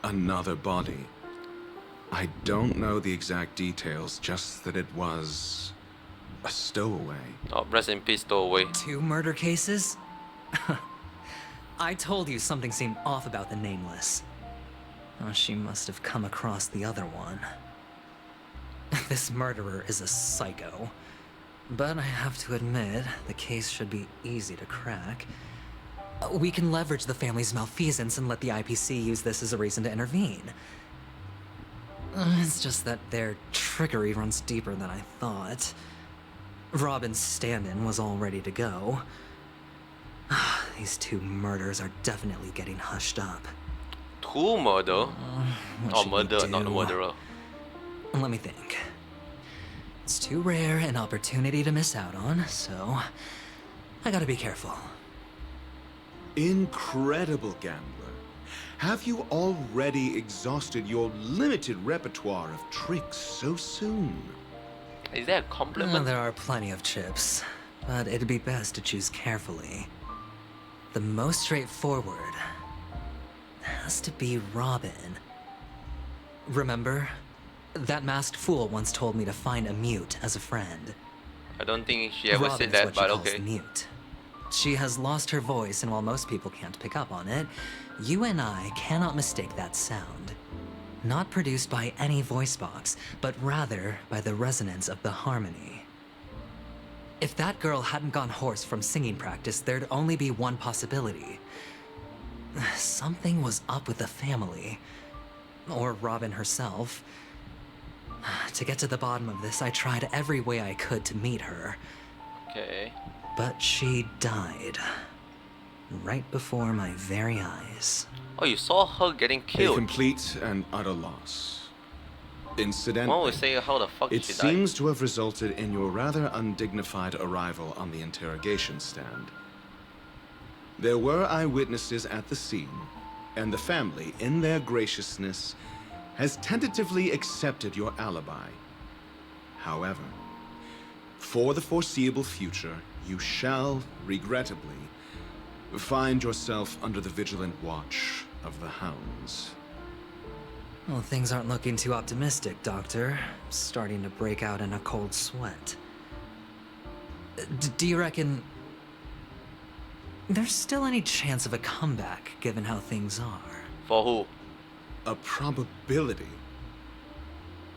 another body. I don't know the exact details, just that it was a stowaway. Oh, rest in peace, stowaway. 2 murder cases? I told you something seemed off about the Nameless. Oh, she must have come across the other one. This murderer is a psycho. But I have to admit, the case should be easy to crack. We can leverage the family's malfeasance and let the IPC use this as a reason to intervene. It's just that their trickery runs deeper than I thought. Robin's stand-in was all ready to go. These 2 murders are definitely getting hushed up. 2 murder? What Oh, should we murder, not the do? murderer. Let me think. It's too rare an opportunity to miss out on, so I gotta be careful. Incredible gambler. Have you already exhausted your limited repertoire of tricks so soon? Is that a compliment? There are plenty of chips, but it'd be best to choose carefully. The most straightforward has to be Robin. Remember? That masked fool once told me to find a mute as a friend. I don't think she ever Robin's said that, what she but calls okay. mute. She has lost her voice, and while most people can't pick up on it, you and I cannot mistake that sound. Not produced by any voice box, but rather by the resonance of the harmony. If that girl hadn't gone hoarse from singing practice, there'd only be one possibility. Something was up with the family. Or Robin herself. To get to the bottom of this, I tried every way I could to meet her. Okay. But she died. Right before my very eyes. Oh, you saw her getting A killed. complete and utter loss. Incidentally, One would say how the fuck it she died. seems to have resulted in your rather undignified arrival on the interrogation stand. There were eyewitnesses at the scene, and the family, in their graciousness, has tentatively accepted your alibi. However, for the foreseeable future, you shall, regrettably, find yourself under the vigilant watch of the hounds. Well, things aren't looking too optimistic, Doctor. I'm starting to break out in a cold sweat. Do you reckon there's still any chance of a comeback, given how things are? For who? A probability?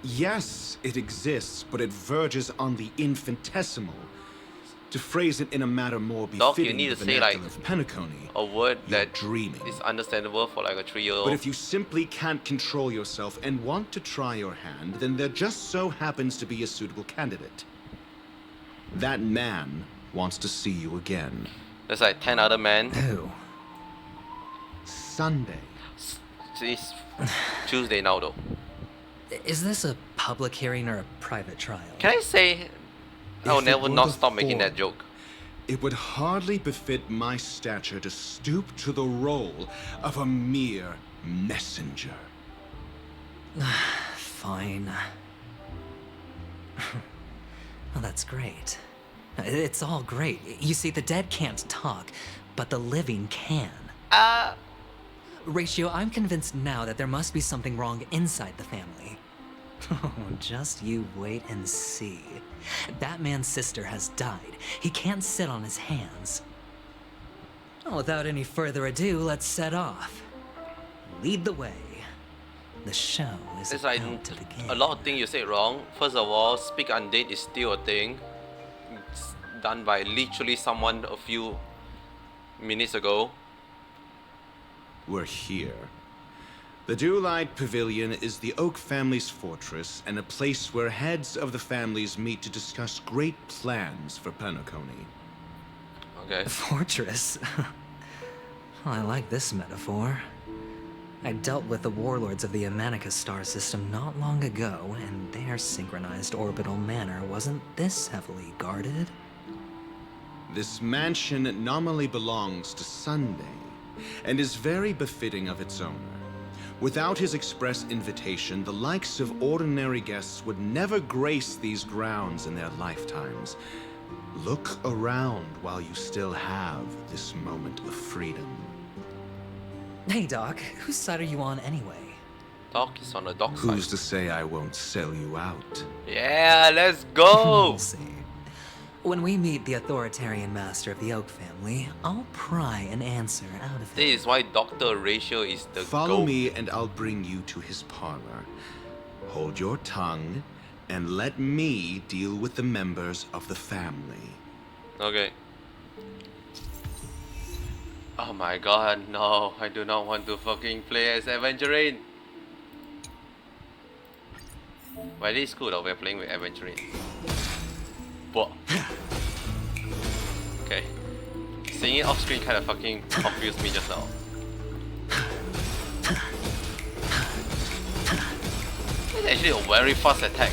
Yes, it exists, but it verges on the infinitesimal. To phrase it in a manner more Doc, you befitting need the to say like vernacular of Penacony, a word you're that dreaming. is understandable for like a 3-year-old. But if you simply can't control yourself and want to try your hand, then there just so happens to be a suitable candidate. That man wants to see you again. There's like 10 other men. Who? Sunday. It's Tuesday now though. Is this a public hearing or a private trial? Can I say I'll If it never were not the stop making that former, joke. It would hardly befit my stature to stoop to the role of a mere messenger. Fine. Well, that's great. It's all great. You see, the dead can't talk, but the living can. Ratio, I'm convinced now that there must be something wrong inside the family. Oh, just you wait and see. That man's sister has died. He can't sit on his hands. Well, without any further ado, let's set off. Lead the way. The show is It's like about to begin. a lot of things you said wrong. First of all, speak undead is still a thing. done by literally someone a few minutes ago. We're here. The Dewlight Pavilion is the Oak family's fortress and a place where heads of the families meet to discuss great plans for Penacony. Okay. A fortress? Well, I like this metaphor. I dealt with the warlords of the Amanicus star system not long ago, and their synchronized orbital manor wasn't this heavily guarded. This mansion nominally belongs to Sunday, and is very befitting of its owner. Without his express invitation, the likes of ordinary guests would never grace these grounds in their lifetimes. Look around while you still have this moment of freedom. Hey, Doc, whose side are you on anyway? Doc is on the dock side. Who's to say I won't sell you out? Yeah, let's go! We'll see. When we meet the authoritarian master of the Oak family, I'll pry an answer out of him. This is why Dr. Ratio is the Follow GOAT. me and I'll bring you to his parlor. Hold your tongue and let me deal with the members of the family. Okay. Oh my god, no, I do not want to fucking play as Aventurine. Well, it is cool that we're playing with Aventurine. But okay. Seeing it off screen kind of fucking confused me just now. It's actually a very fast attack.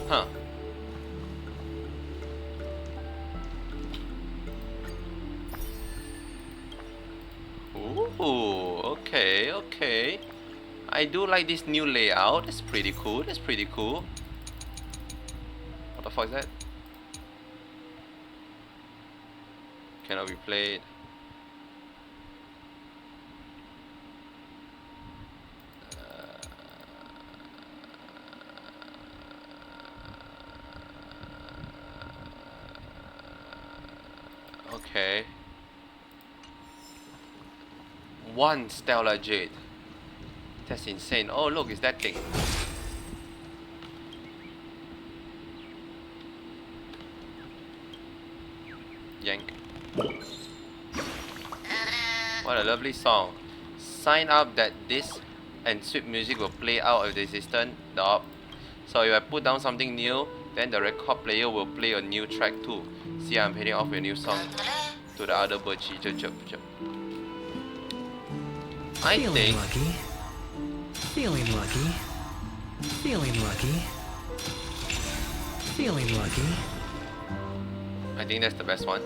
Huh. Ooh, okay, okay. I do like this new layout. That's pretty cool. That's pretty cool. What the fuck is that? Cannot be played. Okay. One Stellar Jade. That's insane. Oh look, it's that thing. Yank. What a lovely song. Sign up that this and sweet music will play out of the system. So if I put down something new, then the record player will play a new track too. See, I'm heading off a new song to the other birchie. I Feeling think lucky. Feeling lucky. Feeling lucky. Feeling lucky. I think that's the best one.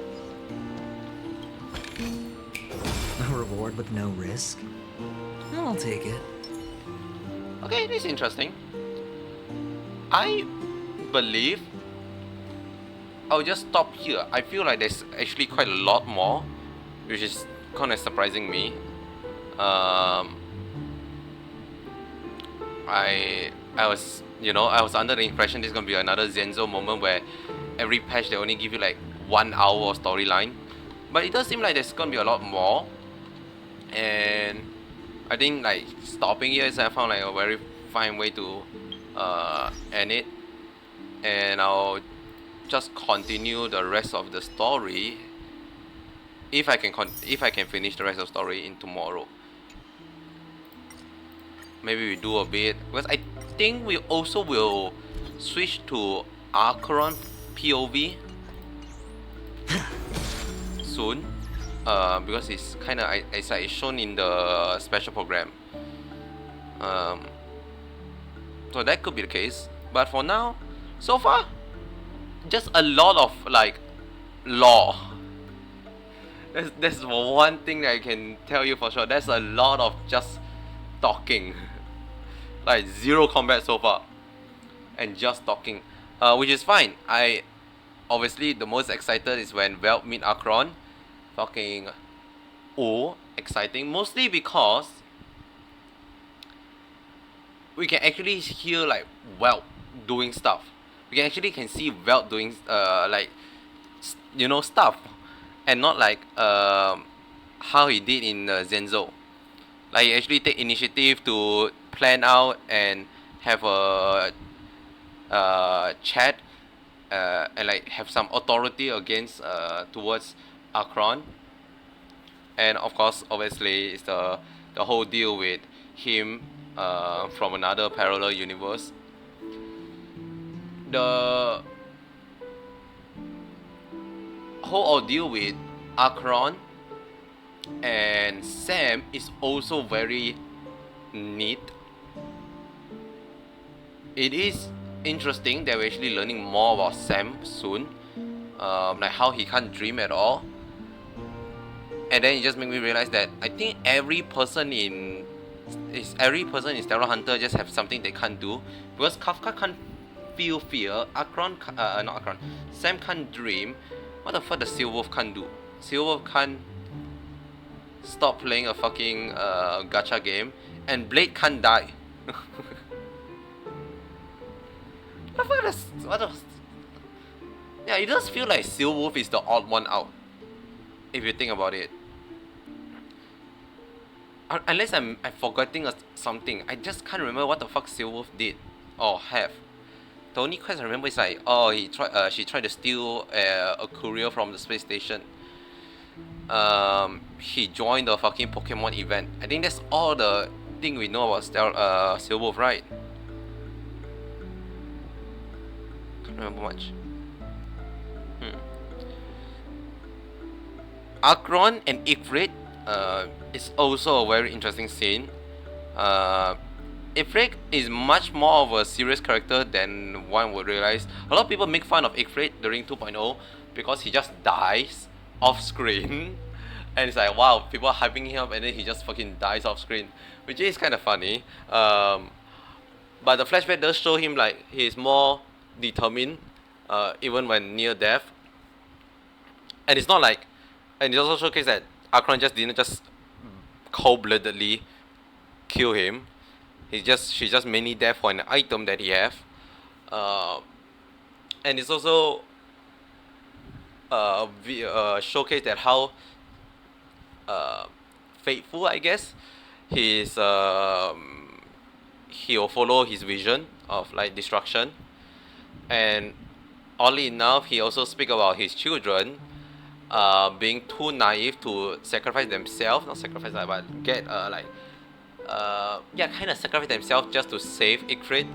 A reward with no risk? I'll take it. Okay, this is interesting. I believe I'll just stop here. I feel like there's actually quite a lot more, which is kind of surprising me. I was, you know, I was under the impression this is gonna be another Zenzo moment where every patch they only give you like 1 hour of storyline, but it does seem like there's gonna be a lot more. And I think like stopping here is I found like a very fine way to end it, and I'll just continue the rest of the story if I can finish the rest of the story in tomorrow. Maybe we do a bit, because I think we also will switch to Acheron POV soon, because it's kind of it's like shown in the special program. So that could be the case, but for now, so far, just a lot of like lore. That's one thing that I can tell you for sure. There's a lot of just talking, like zero combat so far, and just talking, which is fine. I obviously the most excited is when Velt meet Acheron. Fucking exciting, mostly because we can actually hear like Velt doing stuff. We can see Velt doing like you know, stuff, and not like how he did in Zenzo. Like he actually take initiative to plan out and have a chat and like have some authority against towards Akron. And of course, obviously, it's the whole deal with him from another parallel universe. The whole ordeal with Akron and Sam is also very neat. It is interesting that we're actually learning more about Sam soon, like how he can't dream at all. And then it just made me realize that I think every person in Stellar Hunter just have something they can't do, because Kafka can't feel fear. Not Akron. Sam can't dream. What the fuck does Silverwolf can't do? Silverwolf can't stop playing a fucking gacha game, and Blade can't die. Yeah, it does feel like Silverwolf is the odd one out, if you think about it. Unless I'm forgetting something. I just can't remember what the fuck Silverwolf did or have. The only quest I remember is like, oh, she tried to steal a courier from the space station. He joined the fucking Pokemon event. I think that's all the thing we know about Silverwolf, right? Can't remember much. Akron and Ifrit is also a very interesting scene. Ifrit is much more of a serious character than one would realize. A lot of people make fun of Ifrit during 2.0 because he just dies off screen. And it's like, wow, people are hyping him up and then he just fucking dies off screen, which is kind of funny. But the flashback does show him like he's more determined, even when near death. And it's not like, and it also showcases that Akron just didn't just cold-bloodedly kill him. She just mainly there for an item that he have. And it's also showcase that how faithful, I guess, he'll follow his vision of like destruction. And oddly enough, he also speak about his children being too naive to sacrifice themselves, not sacrifice but get kind of sacrifice themselves just to save Ikrit,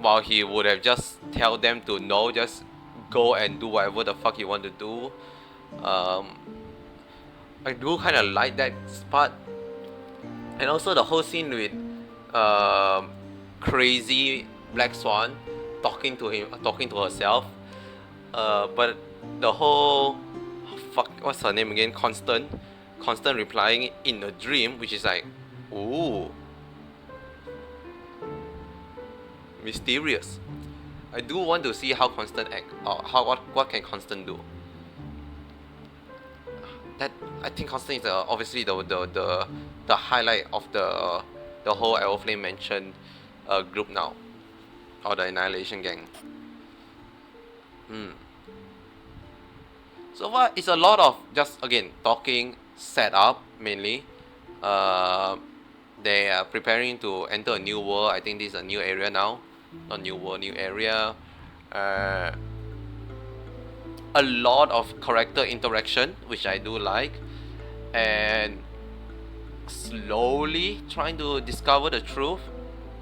while he would have just tell them to no, just go and do whatever the fuck you want to do. I do kind of like that part, and also the whole scene with crazy Black Swan talking to herself. But the whole what's her name again? Constant replying in a dream, which is like, ooh, mysterious. I do want to see how Constant act, or what can Constant do. That I think Constant is obviously the highlight of the whole Elflame Mansion group now, or the Annihilation Gang. So far, it's a lot of just again talking, setup mainly. They are preparing to enter a new world. I think this is a new area now, not new world, new area. A lot of character interaction, which I do like, and slowly trying to discover the truth,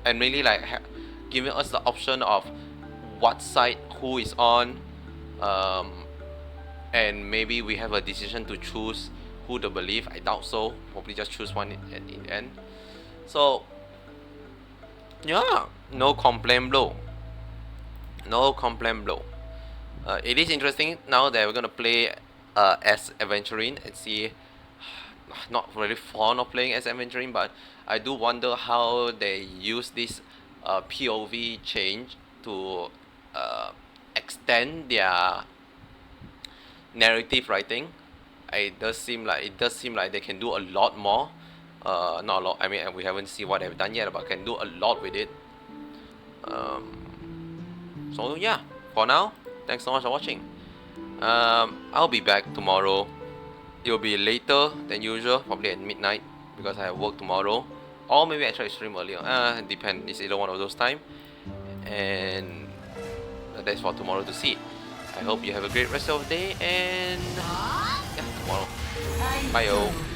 and really like giving us the option of what side who is on. And maybe we have a decision to choose who to believe. I doubt so. Probably just choose one in the end. So yeah, no complaint blow. No complaint blow. It is interesting now that we're gonna play as Aventurine and see. Not really fond of playing as Aventurine, but I do wonder how they use this POV change to extend their narrative writing. It does seem like they can do a lot more. Not a lot. I mean, we haven't seen what they've done yet, but can do a lot with it. So yeah, for now, thanks so much for watching. I'll be back tomorrow. It'll be later than usual, probably at midnight, because I have work tomorrow. Or maybe I try to stream earlier. Depend. It's either one of those time. And that's for tomorrow to see. I hope you have a great rest of the day, and yeah, tomorrow. Bye, yo.